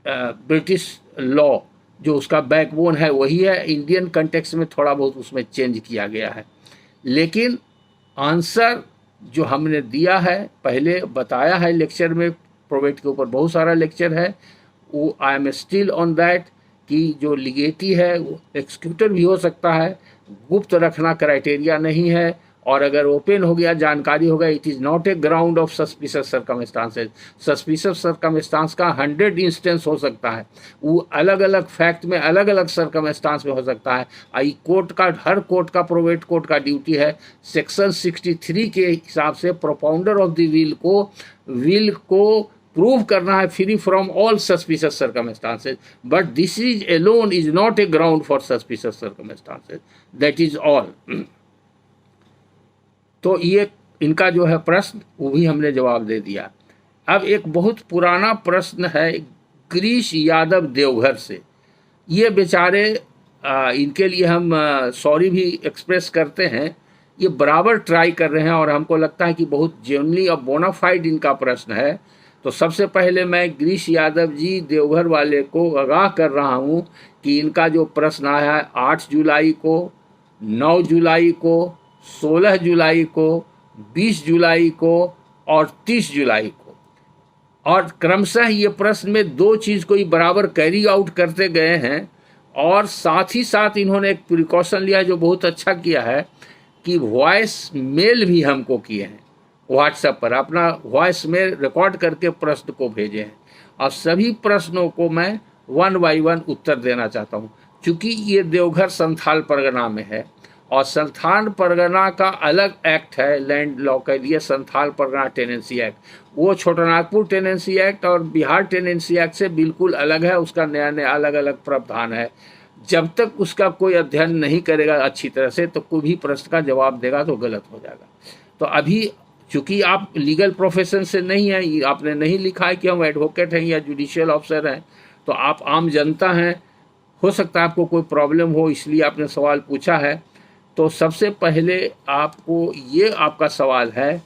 British law, जो उसका बैकबोन है वही है। इंडियन कंटेक्स्ट में थोड़ा बहुत उसमें चेंज किया गया है, लेकिन आंसर जो हमने दिया है पहले बताया है लेक्चर में, प्रोबेट के ऊपर बहुत सारा लेक्चर है, वो I am still on that कि जो लिगेटी है वो एक्सक्यूटर भी हो सकता है, गुप्त रखना क्राइटेरिया नहीं है। और अगर ओपन हो गया, जानकारी हो गया, it is not a ground of suspicious circumstances. Suspicious circumstance का 100 इंस्टेंस हो सकता है, वो अलग अलग फैक्ट में अलग अलग सर्कमस्टांस में हो सकता है। आई कोर्ट का, हर कोर्ट का, प्रोबेट कोर्ट का ड्यूटी है सेक्शन 63 के हिसाब से प्रोपाउंडर ऑफ द विल को प्रूव करना है free from all suspicious circumstances, but this is alone is not a ground for suspicious circumstances, that is all. तो ये इनका जो है प्रश्न वो भी हमने जवाब दे दिया। अब एक बहुत पुराना प्रश्न है कृष यादव देवघर से। ये बेचारे इनके लिए हम सॉरी भी एक्सप्रेस करते हैं। ये बराबर ट्राई कर रहे हैं और हमको लगता है कि बहुत जेन्युइनली और बोनाफाइड इनका प्रश्न है। तो सबसे पहले मैं गिरीश यादव जी देवघर वाले को आगाह कर रहा हूँ कि इनका जो प्रश्न आया है 8 जुलाई को, 9 जुलाई को, 16 जुलाई को, 20 जुलाई को और 30 जुलाई को, और क्रमशः ये प्रश्न में दो चीज़ को ही बराबर कैरी आउट करते गए हैं। और साथ ही साथ इन्होंने एक प्रिकॉशन लिया जो बहुत अच्छा किया है कि वॉइस मेल भी हमको किए हैं, व्हाट्सएप पर अपना वॉइस मेल रिकॉर्ड करके प्रश्न को भेजे हैं। और सभी प्रश्नों को मैं 1 बाय 1 उत्तर देना चाहता हूँ। चूँकि ये देवघर संथाल परगना में है और संथाल परगना का अलग एक्ट है लैंड लॉ के लिए, संथाल परगना टेनेंसी एक्ट। वो छोटानागपुर टेनेंसी एक्ट और बिहार टेनेंसी एक्ट से बिल्कुल अलग है, उसका नया नया अलग अलग प्रावधान है। जब तक उसका कोई अध्ययन नहीं करेगा अच्छी तरह से तो कोई भी प्रश्न का जवाब देगा तो गलत हो जाएगा। तो अभी चूँकि आप लीगल प्रोफेशन से नहीं हैं, आपने नहीं लिखा है कि हम एडवोकेट हैं या जुडिशियल ऑफिसर हैं, तो आप आम जनता हैं, हो सकता है आपको कोई प्रॉब्लम हो इसलिए आपने सवाल पूछा है। तो सबसे पहले आपको ये आपका सवाल है,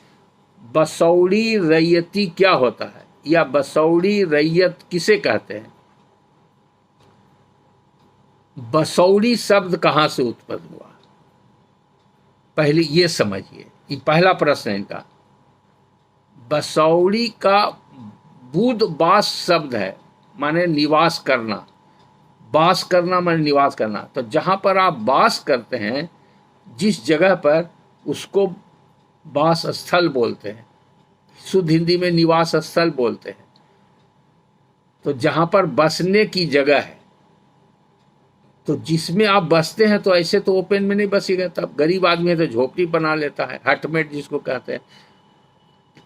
बसौड़ी रैयती क्या होता है या बसौड़ी रैयत किसे कहते हैं? बसौड़ी शब्द कहाँ से उत्पन्न हुआ, पहले ये समझिए। ये पहला प्रश्न है इनका। बसौड़ी का बुध बास शब्द है, माने निवास करना। बास करना माने निवास करना। तो जहाँ पर आप बास करते हैं जिस जगह पर, उसको वास स्थल बोलते हैं, शुद्ध हिंदी में निवास स्थल बोलते हैं। तो जहाँ पर बसने की जगह है, तो जिसमें आप बसते हैं, तो ऐसे तो ओपन में नहीं बसीगा। तब गरीब आदमी है तो झोपड़ी बना लेता है, हटमेट जिसको कहते हैं।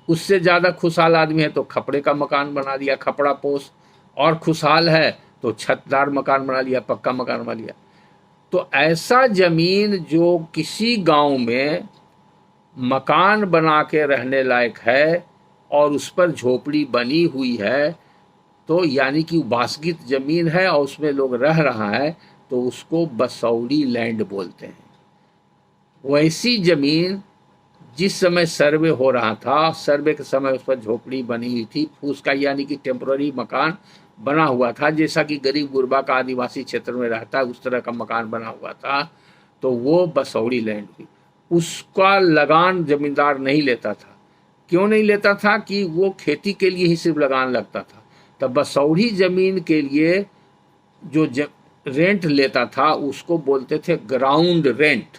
उससे ज़्यादा खुशहाल आदमी है तो खपड़े का मकान बना लिया, खपड़ा पोस। और खुशहाल है तो छतदार मकान बना लिया, पक्का मकान बना लिया। तो ऐसा जमीन जो किसी गांव में मकान बना के रहने लायक है और उस पर झोपड़ी बनी हुई है, तो यानी कि वासगित जमीन है और उसमें लोग रह रहा है, तो उसको बसौड़ी लैंड बोलते हैं। वैसी जमीन जिस समय सर्वे हो रहा था, सर्वे के समय उस पर झोपड़ी बनी हुई थी, फूस का यानी कि टेम्पररी मकान बना हुआ था, जैसा कि गरीब गुरबा का आदिवासी क्षेत्र में रहता है उस तरह का मकान बना हुआ था, तो वो बसौड़ी लैंड हुई। उसका लगान जमींदार नहीं लेता था। क्यों नहीं लेता था? कि वो खेती के लिए ही सिर्फ लगान लगता था। तब बसौड़ी जमीन के लिए जो रेंट लेता था उसको बोलते थे ग्राउंड रेंट।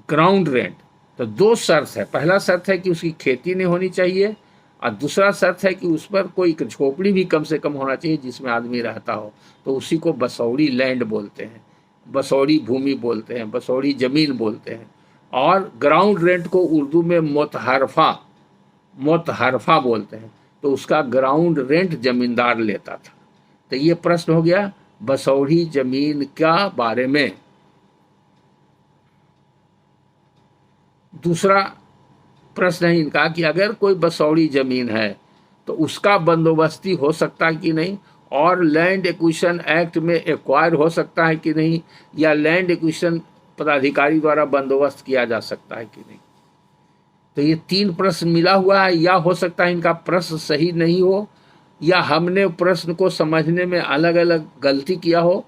Ground rent. तो दो शर्त है, पहला शर्त है कि उसकी खेती नहीं होनी चाहिए और दूसरा शर्त है कि उस पर कोई झोपड़ी भी कम से कम होना चाहिए जिसमें आदमी रहता हो। तो उसी को बसौड़ी लैंड बोलते हैं, बसौड़ी भूमि बोलते हैं, बसौड़ी जमीन बोलते हैं। और ग्राउंड रेंट को उर्दू में मोतहरफा बोलते हैं। तो उसका ग्राउंड रेंट जमींदार लेता था। तो ये प्रश्न हो गया बसौड़ी जमीन का बारे में। दूसरा प्रश्न है इनका कि अगर कोई बसौड़ी जमीन है तो उसका बंदोबस्ती हो सकता है कि नहीं, और लैंड एक्विजिशन एक्ट में एक्वायर हो सकता है कि नहीं, या लैंड एक्विजिशन पदाधिकारी द्वारा बंदोबस्त किया जा सकता है कि नहीं। तो ये तीन प्रश्न मिला हुआ है। या हो सकता है इनका प्रश्न सही नहीं हो, या हमने प्रश्न को समझने में अलग अलग गलती किया हो।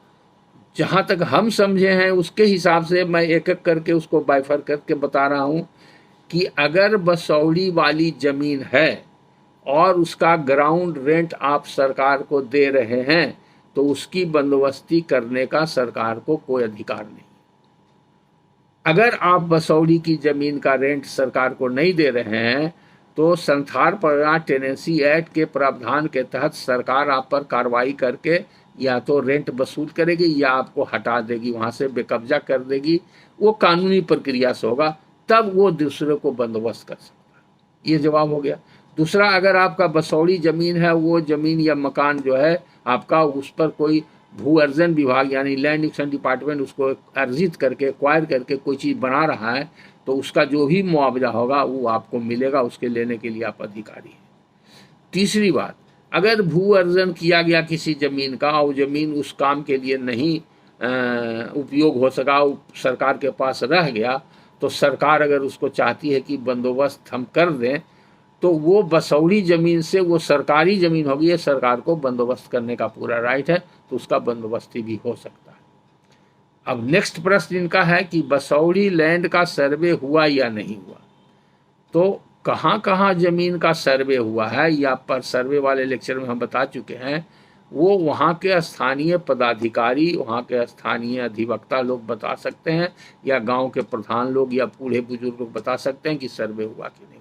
जहाँ तक हम समझे हैं उसके हिसाब से मैं एक एक करके उसको बाइफर करके बता रहा हूँ कि अगर बसौड़ी वाली जमीन है और उसका ग्राउंड रेंट आप सरकार को दे रहे हैं तो उसकी बंदोबस्ती करने का सरकार को कोई अधिकार नहीं। अगर आप बसौड़ी की जमीन का रेंट सरकार को नहीं दे रहे हैं तो संथाल परगना टेनेंसी एक्ट के प्रावधान के तहत सरकार आप पर कार्रवाई करके या तो रेंट वसूल करेगी या आपको हटा देगी, वहाँ से बेकब्जा कर देगी। वो कानूनी प्रक्रिया से होगा, तब वो दूसरे को बंदोबस्त कर सकता है। ये जवाब हो गया। दूसरा, अगर आपका बसौड़ी जमीन है, वो जमीन या मकान जो है आपका, उस पर कोई भू अर्जन विभाग यानी लैंड एक्विजिशन डिपार्टमेंट उसको अर्जित करके एक्वायर करके कोई चीज़ बना रहा है, तो उसका जो भी मुआवजा होगा वो आपको मिलेगा, उसके लेने के लिए आप अधिकारी हैं। तीसरी बात, अगर भू अर्जन किया गया किसी ज़मीन का और ज़मीन उस काम के लिए नहीं उपयोग हो सका, सरकार के पास रह गया, तो सरकार अगर उसको चाहती है कि बंदोबस्त हम कर दें, तो वो बसौड़ी ज़मीन से, वो सरकारी ज़मीन होगी, ये सरकार को बंदोबस्त करने का पूरा राइट है, तो उसका बंदोबस्ती भी हो सकता है। अब नेक्स्ट प्रश्न इनका है कि बसौड़ी लैंड का सर्वे हुआ या नहीं हुआ। तो कहाँ कहाँ ज़मीन का सर्वे हुआ है, या पर सर्वे वाले लेक्चर में हम बता चुके हैं, वो वहाँ के स्थानीय पदाधिकारी, वहाँ के स्थानीय अधिवक्ता लोग बता सकते हैं, या गांव के प्रधान लोग या बूढ़े बुजुर्ग लोग बता सकते हैं कि सर्वे हुआ कि नहीं हुआ।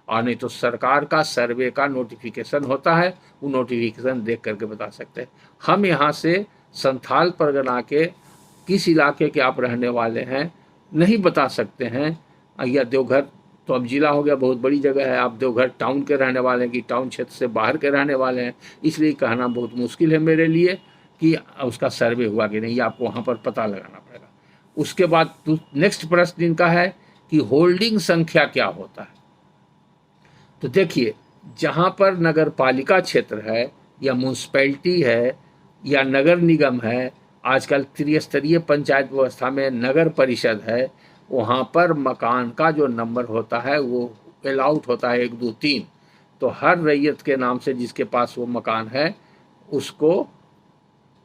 और नहीं तो सरकार का सर्वे का नोटिफिकेशन होता है, वो नोटिफिकेशन देख करके बता सकते हैं। हम यहाँ से संथाल परगना के किस इलाके के आप रहने वाले हैं नहीं बता सकते हैं, या देवघर तो अब जिला हो गया, बहुत बड़ी जगह है, आप देवघर टाउन के रहने वाले हैं कि टाउन क्षेत्र से बाहर के रहने वाले हैं, इसलिए कहना बहुत मुश्किल है मेरे लिए कि उसका सर्वे हुआ कि नहीं, आपको वहाँ पर पता लगाना पड़ेगा। उसके बाद नेक्स्ट प्रश्न इनका है कि होल्डिंग संख्या क्या होता है। तो देखिए, जहाँ पर नगर पालिका क्षेत्र है या म्यूनसिपैलिटी है या नगर निगम है, आजकल त्रिस्तरीय पंचायत व्यवस्था में नगर परिषद है, वहाँ पर मकान का जो नंबर होता है वो अलाउट होता है 1 2 3। तो हर रैयत के नाम से जिसके पास वो मकान है उसको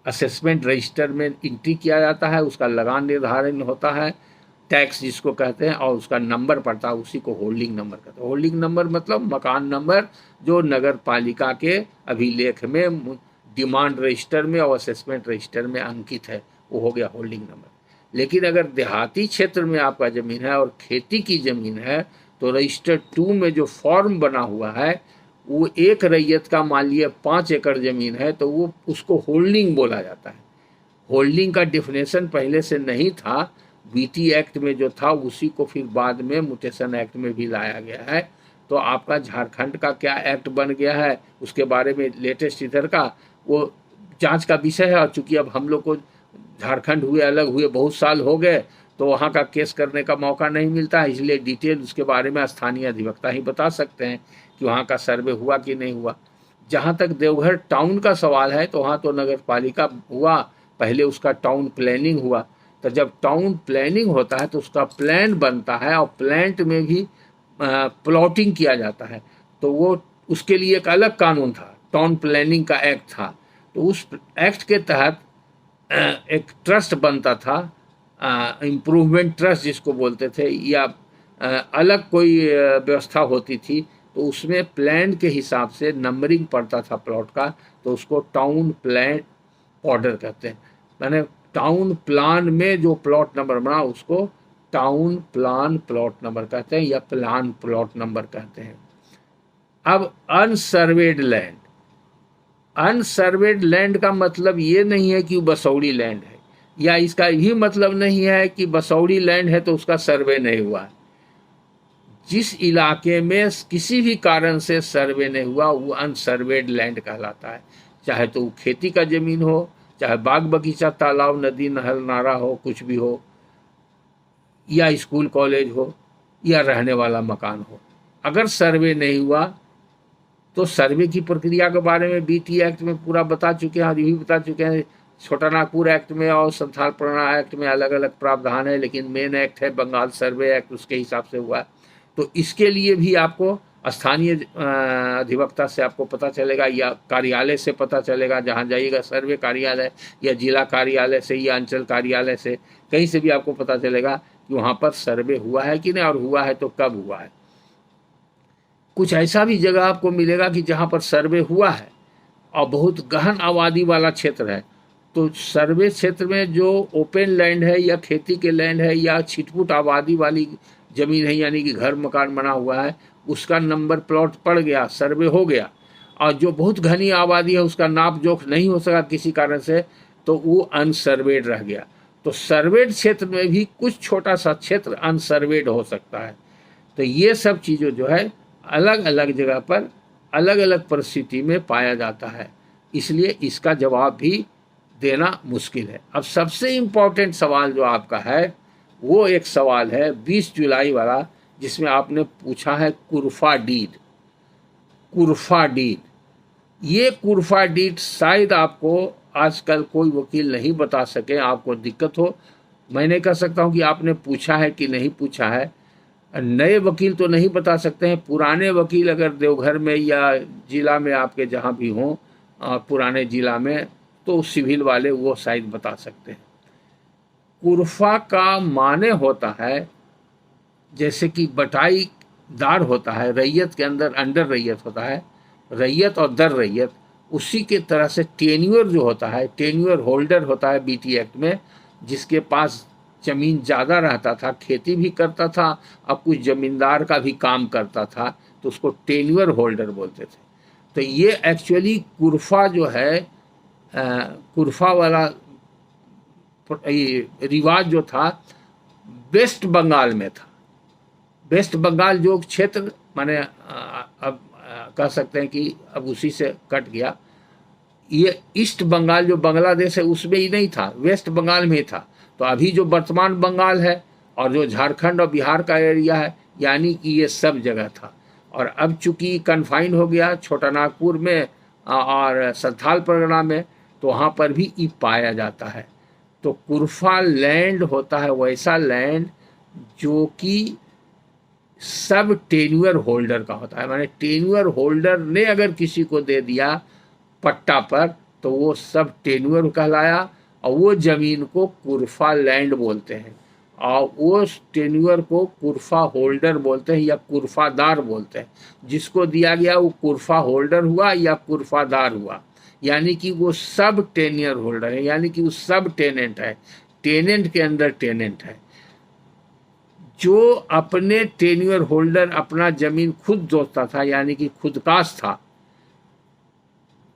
असेसमेंट रजिस्टर में एंट्री किया जाता है, उसका लगान निर्धारण होता है, टैक्स जिसको कहते हैं, और उसका नंबर पड़ता है, उसी को होल्डिंग नंबर कहते हैं। होल्डिंग नंबर मतलब मकान नंबर जो नगर पालिका के अभिलेख में, डिमांड रजिस्टर में और असेसमेंट रजिस्टर में अंकित है, वो हो गया होल्डिंग नंबर। लेकिन अगर देहाती क्षेत्र में आपका ज़मीन है और खेती की ज़मीन है, तो रजिस्टर 2 में जो फॉर्म बना हुआ है, वो एक रैयत का मान लिया 5 एकड़ ज़मीन है, तो वो उसको होल्डिंग बोला जाता है। होल्डिंग का डिफिनेशन पहले से नहीं था, बीटी एक्ट में जो था उसी को फिर बाद में म्यूटेशन एक्ट में भी लाया गया है। तो आपका झारखंड का क्या एक्ट बन गया है उसके बारे में लेटेस्ट इधर का वो जांच का विषय है। और चूंकि अब हम लोग को झारखंड हुए अलग हुए बहुत साल हो गए, तो वहाँ का केस करने का मौका नहीं मिलता है, इसलिए डिटेल उसके बारे में स्थानीय अधिवक्ता ही बता सकते हैं कि वहाँ का सर्वे हुआ कि नहीं हुआ। जहाँ तक देवघर टाउन का सवाल है, तो वहाँ तो नगर पालिका हुआ, पहले उसका टाउन प्लानिंग हुआ। तो जब टाउन प्लानिंग होता है तो उसका प्लान बनता है, और प्लांट में भी प्लॉटिंग किया जाता है, तो वो उसके लिए एक अलग कानून था, टाउन प्लानिंग का एक्ट था। तो उस एक्ट के तहत एक ट्रस्ट बनता था, इम्प्रूवमेंट ट्रस्ट जिसको बोलते थे, या अलग कोई व्यवस्था होती थी, तो उसमें प्लान के हिसाब से नंबरिंग पड़ता था प्लॉट का, तो उसको टाउन प्लान ऑर्डर कहते हैं। मैंने टाउन प्लान में जो प्लॉट नंबर बना उसको टाउन प्लान प्लॉट नंबर कहते हैं, या प्लान प्लॉट नंबर कहते हैं। अब अनसर्वेड लैंड, अनसर्वेड लैंड का मतलब ये नहीं है कि बसौड़ी लैंड है, या इसका भी मतलब नहीं है कि बसौड़ी लैंड है तो उसका सर्वे नहीं हुआ। जिस इलाके में किसी भी कारण से सर्वे नहीं हुआ वो अनसर्वेड लैंड कहलाता है, चाहे तो खेती का ज़मीन हो, चाहे बाग बगीचा, तालाब, नदी, नहर, नारा हो, कुछ भी हो, या स्कूल कॉलेज हो, या रहने वाला मकान हो। अगर सर्वे नहीं हुआ तो सर्वे की प्रक्रिया के बारे में बीटी एक्ट में पूरा बता चुके हैं, और ये भी बता चुके हैं छोटा नागपुर एक्ट में और संथाल परगना एक्ट में अलग अलग प्रावधान है, लेकिन मेन एक्ट है बंगाल सर्वे एक्ट, उसके हिसाब से हुआ। तो इसके लिए भी आपको स्थानीय अधिवक्ता से आपको पता चलेगा, या कार्यालय से पता चलेगा, जहाँ जाइएगा सर्वे कार्यालय या जिला कार्यालय से या अंचल कार्यालय से, कहीं से भी आपको पता चलेगा कि वहाँ पर सर्वे हुआ है कि नहीं, और हुआ है तो कब हुआ है। कुछ ऐसा भी जगह आपको मिलेगा कि जहाँ पर सर्वे हुआ है और बहुत गहन आबादी वाला क्षेत्र है, तो सर्वे क्षेत्र में जो ओपन लैंड है या खेती के लैंड है या छिटपुट आबादी वाली ज़मीन है, यानी कि घर मकान बना हुआ है, उसका नंबर प्लॉट पड़ गया, सर्वे हो गया, और जो बहुत घनी आबादी है उसका नाप जोख नहीं हो सका किसी कारण से, तो वो अनसर्वेड रह गया। तो सर्वेड क्षेत्र में भी कुछ छोटा सा क्षेत्र अनसर्वेड हो सकता है। तो ये सब चीज़ें जो है अलग अलग जगह पर अलग अलग परिस्थिति में पाया जाता है, इसलिए इसका जवाब भी देना मुश्किल है। अब सबसे इम्पोर्टेंट सवाल जो आपका है वो एक सवाल है 20 जुलाई वाला, जिसमें आपने पूछा है कुरफा डीड। कुरफा डीड ये कुरफा डीड शायद आपको आजकल कोई वकील नहीं बता सके, आपको दिक्कत हो। मैं नहीं कह सकता हूँ कि आपने पूछा है कि नहीं पूछा है, नए वकील तो नहीं बता सकते हैं। पुराने वकील अगर देवघर में या जिला में आपके जहाँ भी हों, पुराने जिला में, तो सिविल वाले वो शायद बता सकते हैं। कुरफा का माने होता है जैसे कि बटाईदार होता है, रैयत के अंदर अंडर रैयत होता है, रैयत और दर रैयत, उसी के तरह से टेन्योर जो होता है, टेन्योर होल्डर होता है बीटी एक्ट में, जिसके पास ज़मीन ज़्यादा रहता था, खेती भी करता था और कुछ ज़मींदार का भी काम करता था, तो उसको टेन्योर होल्डर बोलते थे। तो ये एक्चुअली कुरफा जो है, कुरफा वाला रिवाज जो था वेस्ट बंगाल में था। वेस्ट बंगाल जो क्षेत्र, माने अब कह सकते हैं कि अब उसी से कट गया, ये ईस्ट बंगाल जो बांग्लादेश है उसमें ही नहीं था, वेस्ट बंगाल में ही था। तो अभी जो वर्तमान बंगाल है और जो झारखंड और बिहार का एरिया है, यानी कि ये सब जगह था। और अब चूंकि कन्फाइन हो गया छोटा नागपुर में और संथाल परगना में, तो वहाँ पर भी ई पाया जाता है। तो कुरफा लैंड होता है वैसा लैंड जो कि सब टेन्यूअर होल्डर का होता है, माने टेन्यूअर होल्डर ने अगर किसी को दे दिया पट्टा पर, तो वो सब टेन्यूअर कहलाया और वो ज़मीन को कुरफा लैंड बोलते हैं, और वो टेन्यूअर को कुरफा होल्डर बोलते हैं या कुरफादार बोलते हैं। जिसको दिया गया वो कुरफा होल्डर हुआ या कुरफादार हुआ, यानी कि वो सब टेन्यूअर होल्डर है, यानी कि वो सब टेनेंट है, टेनेंट के अंदर टेनेंट है। जो अपने टेन्यूअर होल्डर अपना जमीन खुद जोतता था, यानी कि खुदकाश था,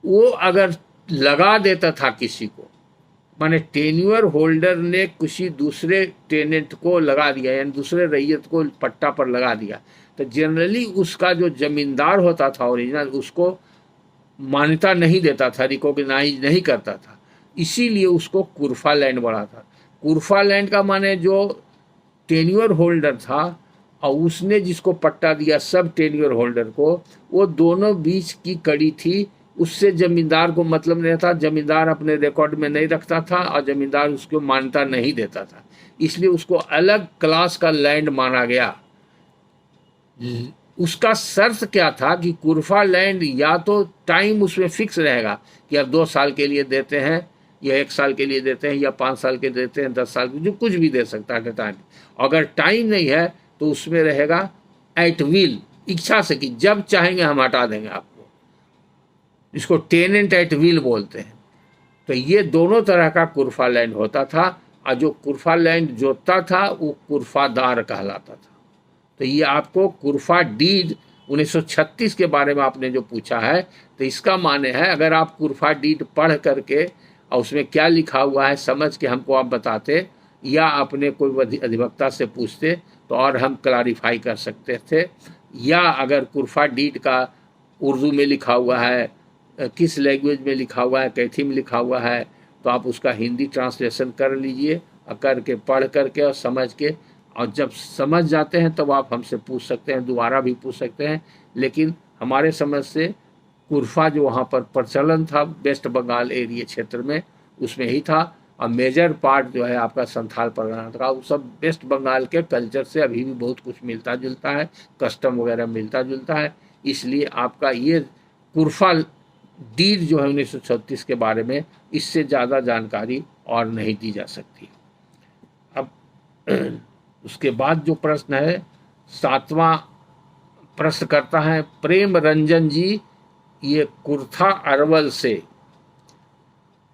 वो अगर लगा देता था किसी को, माने टेन्यूअर होल्डर ने किसी दूसरे टेनेंट को लगा दिया, यानी दूसरे रैयत को पट्टा पर लगा दिया, तो जनरली उसका जो जमींदार होता था ओरिजिनल, उसको मान्यता नहीं देता था, रिकॉग्नाइज नहीं करता था। इसीलिए उसको कुरफा लैंड बोला था। कुरफा लैंड का माने जो टेन्योर होल्डर था और उसने जिसको पट्टा दिया सब टेन्योर होल्डर को, वो दोनों बीच की कड़ी थी। उससे जमींदार को मतलब नहीं था, जमींदार अपने रिकॉर्ड में नहीं रखता था और जमींदार उसको मान्यता नहीं देता था, इसलिए उसको अलग क्लास का लैंड माना गया। उसका शर्त क्या था कि कुरफा लैंड या तो टाइम उसमें फिक्स रहेगा कि अब 2 साल के लिए देते हैं या 1 साल के लिए देते हैं या 5 साल के देते हैं, 10 साल के, जो कुछ भी दे सकता है टाइम। अगर टाइम नहीं है तो उसमें रहेगा एट विल, इच्छा से, कि जब चाहेंगे हम हटा देंगे आपको, इसको टेनेंट एट विल बोलते हैं। तो ये दोनों तरह का कुरफा लैंड होता था, और जो कुरफा लैंड जोतता था वो कुरफादार कहलाता था। तो ये आपको कुरफा डीड 1936 के बारे में आपने जो पूछा है, तो इसका माने है अगर आप कुरफा डीड पढ़ करके और उसमें क्या लिखा हुआ है समझ के हमको आप बताते, या अपने कोई अधिवक्ता से पूछते, तो और हम क्लारीफाई कर सकते थे। या अगर कुरफा डीड का उर्दू में लिखा हुआ है, किस लैंग्वेज में लिखा हुआ है, कैथी में लिखा हुआ है, तो आप उसका हिंदी ट्रांसलेशन कर लीजिए और करके पढ़ करके और समझ के, और जब समझ जाते हैं तब तो आप हमसे पूछ सकते हैं, दोबारा भी पूछ सकते हैं। लेकिन हमारे समझ से कुरफा जो वहाँ पर प्रचलन था वेस्ट बंगाल एरिया क्षेत्र में, उसमें ही था। और मेजर पार्ट जो है आपका संथाल परगना का, वो सब वेस्ट बंगाल के कल्चर से अभी भी बहुत कुछ मिलता जुलता है, कस्टम वगैरह मिलता जुलता है। इसलिए आपका ये कुरफा डीड जो है 1936 के बारे में, इससे ज़्यादा जानकारी और नहीं दी जा सकती। अब उसके बाद जो प्रश्न है, 7वां प्रश्न करता है प्रेम रंजन जी, ये कुर्था अरवल से।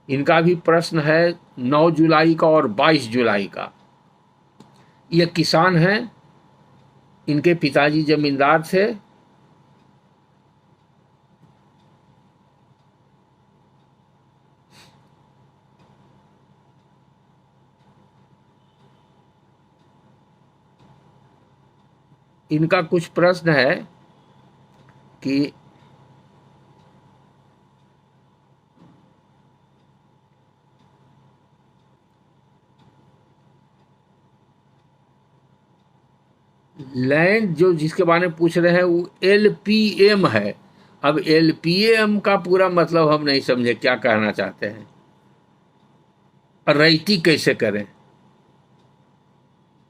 इनका भी प्रश्न है 9 जुलाई का और 22 जुलाई का। ये किसान हैं, इनके पिताजी जमींदार थे। इनका कुछ प्रश्न है कि लैंड जो जिसके बारे में पूछ रहे हैं वो LPM है, अब LPAM का पूरा मतलब हम नहीं समझे क्या कहना चाहते हैं, रैयती कैसे करें।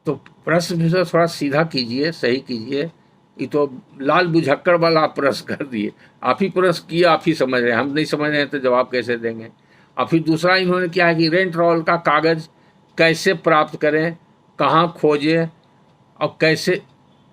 तो प्रश्न भी तो थोड़ा सीधा कीजिए, सही कीजिए। ये तो लाल बुझक्कड़ वाला आप प्रश्न कर दिए, आप ही प्रश्न किया, आप ही समझ रहे हैं, हम नहीं समझ रहे हैं तो जवाब कैसे देंगे। और फिर दूसरा इन्होंने क्या है कि रेंट रोल का कागज़ कैसे प्राप्त करें, कहाँ खोजें और कैसे,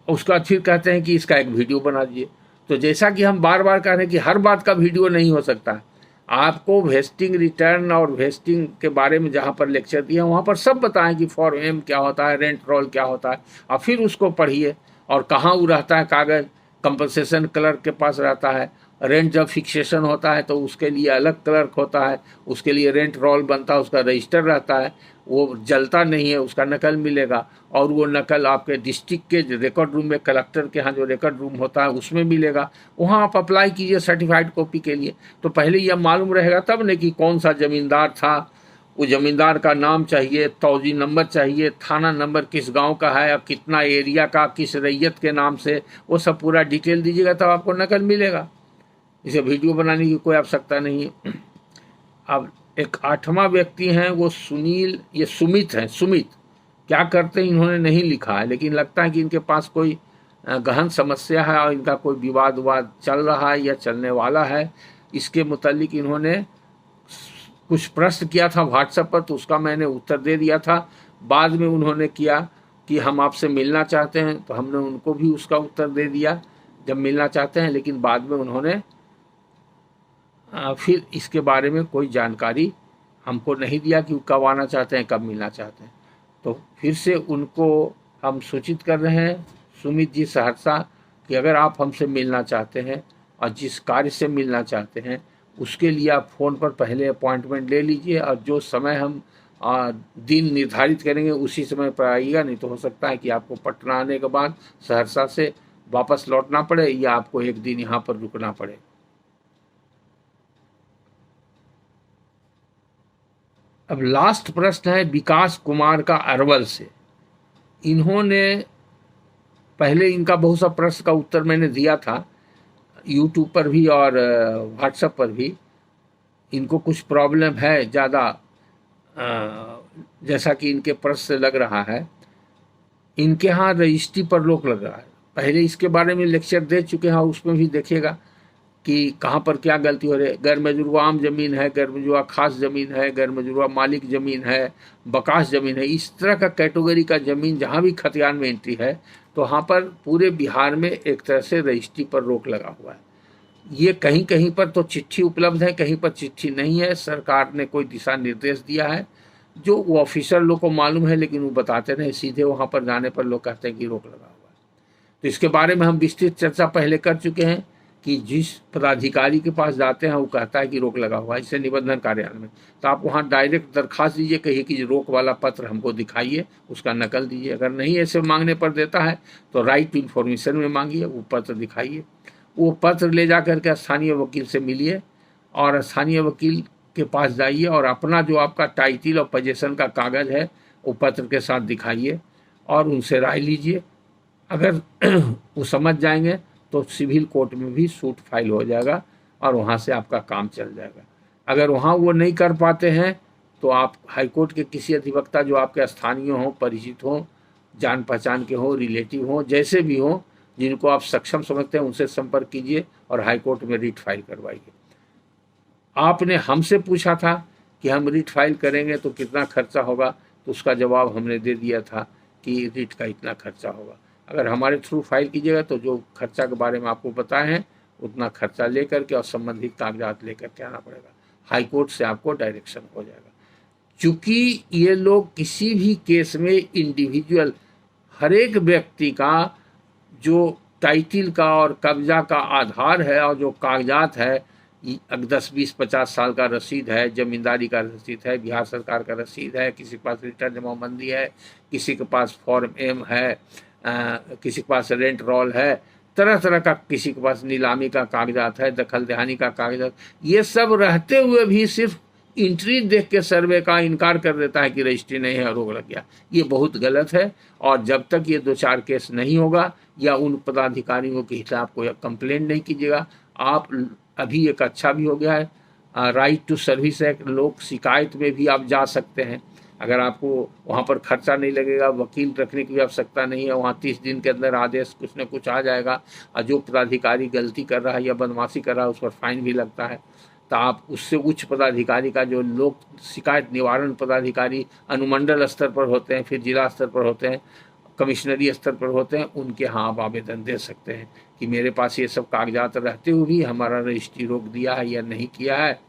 उसका फिर कहते हैं कि इसका एक वीडियो बना दीजिए। तो जैसा कि हम बार बार कह रहे हैं कि हर बात का वीडियो नहीं हो सकता, आपको वेस्टिंग रिटर्न और वेस्टिंग के बारे में जहाँ पर लेक्चर दिया वहाँ पर सब बताएं कि फॉर्म एम क्या होता है, रेंट रोल क्या होता है, और फिर उसको पढ़िए। और कहाँ वो रहता है कागज़, कंपनसेशन क्लर्क के पास रहता है। रेंट जब फिक्सेशन होता है तो उसके लिए अलग क्लर्क होता है, उसके लिए रेंट रोल बनता है, उसका रजिस्टर रहता है, वो जलता नहीं है, उसका नकल मिलेगा। और वो नकल आपके डिस्ट्रिक्ट के रिकॉर्ड रूम में, कलेक्टर के यहाँ जो रिकॉर्ड रूम होता है उसमें मिलेगा। वहाँ आप अप्लाई कीजिए सर्टिफाइड कॉपी के लिए। तो पहले यह मालूम रहेगा तब नहीं कि कौन सा ज़मींदार था, वो ज़मींदार का नाम चाहिए, तौजी नंबर चाहिए, थाना नंबर किस गांव का है और कितना एरिया का, किस रैयत के नाम से, वो सब पूरा डिटेल दीजिएगा तब आपको नकल मिलेगा। इसे वीडियो बनाने की कोई आवश्यकता नहीं है। अब एक 8वां व्यक्ति हैं, वो सुनील, ये सुमित हैं। सुमित क्या करते हैं इन्होंने नहीं लिखा है, लेकिन लगता है कि इनके पास कोई गहन समस्या है और इनका कोई विवाद वाद चल रहा है या चलने वाला है। इसके मुतालिक इन्होंने कुछ प्रश्न किया था व्हाट्सएप पर, तो उसका मैंने उत्तर दे दिया था। बाद में उन्होंने किया कि हम आपसे मिलना चाहते हैं, तो हमने उनको भी उसका उत्तर दे दिया जब मिलना चाहते हैं। लेकिन बाद में उन्होंने फिर इसके बारे में कोई जानकारी हमको नहीं दिया कि वो कब आना चाहते हैं, कब मिलना चाहते हैं। तो फिर से उनको हम सूचित कर रहे हैं, सुमित जी सहरसा, कि अगर आप हमसे मिलना चाहते हैं और जिस कार्य से मिलना चाहते हैं उसके लिए आप फ़ोन पर पहले अपॉइंटमेंट ले लीजिए, और जो समय हम दिन निर्धारित करेंगे उसी समय पर आइएगा। नहीं तो हो सकता है कि आपको पटना आने के बाद सहरसा से वापस लौटना पड़े या आपको एक दिन यहाँ पर रुकना पड़े। अब लास्ट प्रश्न है विकास कुमार का अरवल से। इन्होंने पहले इनका बहुत सा प्रश्न का उत्तर मैंने दिया था यूट्यूब पर भी और व्हाट्सएप पर भी। इनको कुछ प्रॉब्लम है ज़्यादा, जैसा कि इनके प्रश्न से लग रहा है। इनके यहाँ रजिस्ट्री पर रोक लग रहा है। पहले इसके बारे में लेक्चर दे चुके हैं, उसमें भी देखिएगा कि कहाँ पर क्या गलती हो रही है। गैर मजरूआ आम ज़मीन है, गैर मजरूआ खास ज़मीन है, गैर मजरूआ मालिक ज़मीन है, बकास ज़मीन है, इस तरह का कैटेगरी का ज़मीन जहाँ भी खतियान में एंट्री है तो वहाँ पर पूरे बिहार में एक तरह से रजिस्ट्री पर रोक लगा हुआ है। ये कहीं कहीं पर तो चिट्ठी उपलब्ध है, कहीं पर चिट्ठी नहीं है। सरकार ने कोई दिशा निर्देश दिया है जो वो ऑफिसर लोग को मालूम है, लेकिन वो बताते नहीं, सीधे वहाँ पर जाने पर लोग कहते हैं कि रोक लगा हुआ है। तो इसके बारे में हम विस्तृत चर्चा पहले कर चुके हैं कि जिस पदाधिकारी के पास जाते हैं वो कहता है कि रोक लगा हुआ है, इससे निबंधन कार्यालय में, तो आप वहाँ डायरेक्ट दरखास्त दीजिए, कहिए कि रोक वाला पत्र हमको दिखाइए, उसका नकल दीजिए। अगर नहीं ऐसे मांगने पर देता है तो राइट टू इन्फॉर्मेशन में मांगिए, वो पत्र दिखाइए। वो पत्र ले जा करके स्थानीय वकील से मिलिए और स्थानीय वकील के पास जाइए और अपना जो आपका टाइटल और पोजीशन का कागज़ है वो पत्र के साथ दिखाइए और उनसे राय लीजिए। अगर वो समझ जाएंगे तो सिविल कोर्ट में भी सूट फाइल हो जाएगा और वहाँ से आपका काम चल जाएगा। अगर वहाँ वो नहीं कर पाते हैं तो आप हाईकोर्ट के किसी अधिवक्ता जो आपके स्थानीय हों, परिचित हों, जान पहचान के हों, रिलेटिव हों, जैसे भी हों, जिनको आप सक्षम समझते हैं उनसे संपर्क कीजिए और हाईकोर्ट में रिट फाइल करवाइए। आपने हमसे पूछा था कि हम रिट फाइल करेंगे तो कितना खर्चा होगा, तो उसका जवाब हमने दे दिया था कि रिट का इतना खर्चा होगा। अगर हमारे थ्रू फाइल कीजिएगा तो जो खर्चा के बारे में आपको बताए हैं उतना खर्चा लेकर के और संबंधित कागजात लेकर के आना पड़ेगा। हाई कोर्ट से आपको डायरेक्शन हो जाएगा। चूँकि ये लोग किसी भी केस में इंडिविजुअल हर एक व्यक्ति का जो टाइटल का और कब्जा का आधार है और जो कागजात है, 10, 20, 50 साल का रसीद है, ज़मींदारी का रसीद है, बिहार सरकार का रसीद है, किसी के पास रिटर्न जमाबंदी है, किसी के पास फॉर्म एम है, किसी के पास रेंट रोल है, तरह तरह का, किसी के पास नीलामी का कागजात है, दखल दहानी का कागजात, ये सब रहते हुए भी सिर्फ इंट्री देख के सर्वे का इनकार कर देता है कि रजिस्ट्री नहीं है, रोक लग गया। ये बहुत गलत है। और जब तक ये 2-4 केस नहीं होगा या उन पदाधिकारियों के खिलाफ कोई कंप्लेंट नहीं कीजिएगा, आप अभी एक अच्छा भी हो गया है राइट टू सर्विस एक्ट, लोक शिकायत में भी आप जा सकते हैं। अगर आपको वहाँ पर खर्चा नहीं लगेगा, वकील रखने की भी आवश्यकता नहीं है, वहाँ 30 दिन के अंदर आदेश कुछ न कुछ आ जाएगा, और जो पदाधिकारी गलती कर रहा है या बदमाशी कर रहा है उस पर फाइन भी लगता है। तो आप उससे उच्च पदाधिकारी का, जो लोक शिकायत निवारण पदाधिकारी अनुमंडल स्तर पर होते हैं, फिर जिला स्तर पर होते हैं, कमिश्नरी स्तर पर होते हैं, उनके यहाँ आप आवेदन दे सकते हैं कि मेरे पास ये सब कागजात रहते हुए भी हमारा रजिस्ट्री रोक दिया है या नहीं किया है,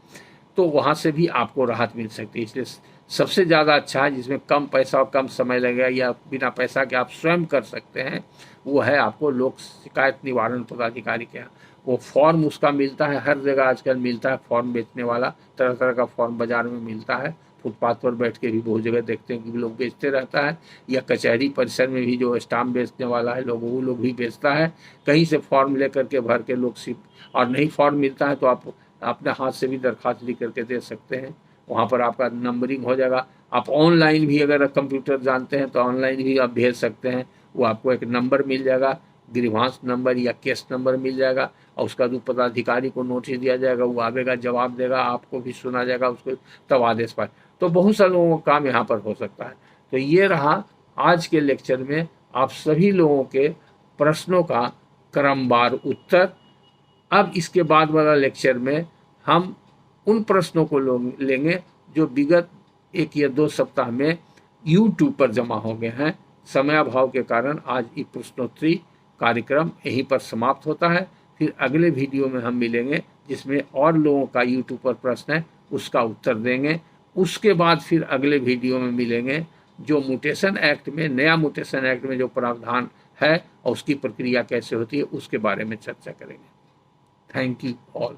तो वहाँ से भी आपको राहत मिल सकती है। इसलिए सबसे ज़्यादा अच्छा है जिसमें कम पैसा और कम समय लगेगा या बिना पैसा के आप स्वयं कर सकते हैं, वो है आपको लोक शिकायत निवारण पदाधिकारी के यहाँ। वो फॉर्म उसका मिलता है, हर जगह आजकल मिलता है फॉर्म बेचने वाला, तरह तरह का फॉर्म बाजार में मिलता है, फुटपाथ पर बैठ के भी बहुत जगह देखते हैं कि लोग बेचते रहता है, या कचहरी परिसर में भी जो स्टाम्प बेचने वाला है लोग, वो लोग भी बेचता है। कहीं से फॉर्म लेकर के भर के लोग और नहीं फॉर्म मिलता है तो आप अपने हाथ से भी दरख्वास्त लिख करके दे सकते हैं, वहाँ पर आपका नंबरिंग हो जाएगा। आप ऑनलाइन भी अगर कंप्यूटर जानते हैं तो ऑनलाइन भी आप भेज सकते हैं, वो आपको एक नंबर मिल जाएगा, ग्रीवांस नंबर या केस नंबर मिल जाएगा, और उसका जो पदाधिकारी को नोटिस दिया जाएगा वो आवेगा, जवाब देगा, आपको भी सुना जाएगा उसको, तब आदेश पाए। तो बहुत सारे लोगों का काम यहाँ पर हो सकता है। तो ये रहा आज के लेक्चर में आप सभी लोगों के प्रश्नों का क्रमवार उत्तर। अब इसके बाद वाला लेक्चर में हम उन प्रश्नों को लेंगे जो विगत 1 या 2 सप्ताह में YouTube पर जमा हो गए हैं। समयाभाव के कारण आज ये प्रश्नोत्तरी कार्यक्रम यहीं पर समाप्त होता है। फिर अगले वीडियो में हम मिलेंगे जिसमें और लोगों का YouTube पर प्रश्न है उसका उत्तर देंगे। उसके बाद फिर अगले वीडियो में मिलेंगे जो म्यूटेशन एक्ट में, नया म्यूटेशन एक्ट में जो प्रावधान है और उसकी प्रक्रिया कैसे होती है उसके बारे में चर्चा करेंगे। Thank you all.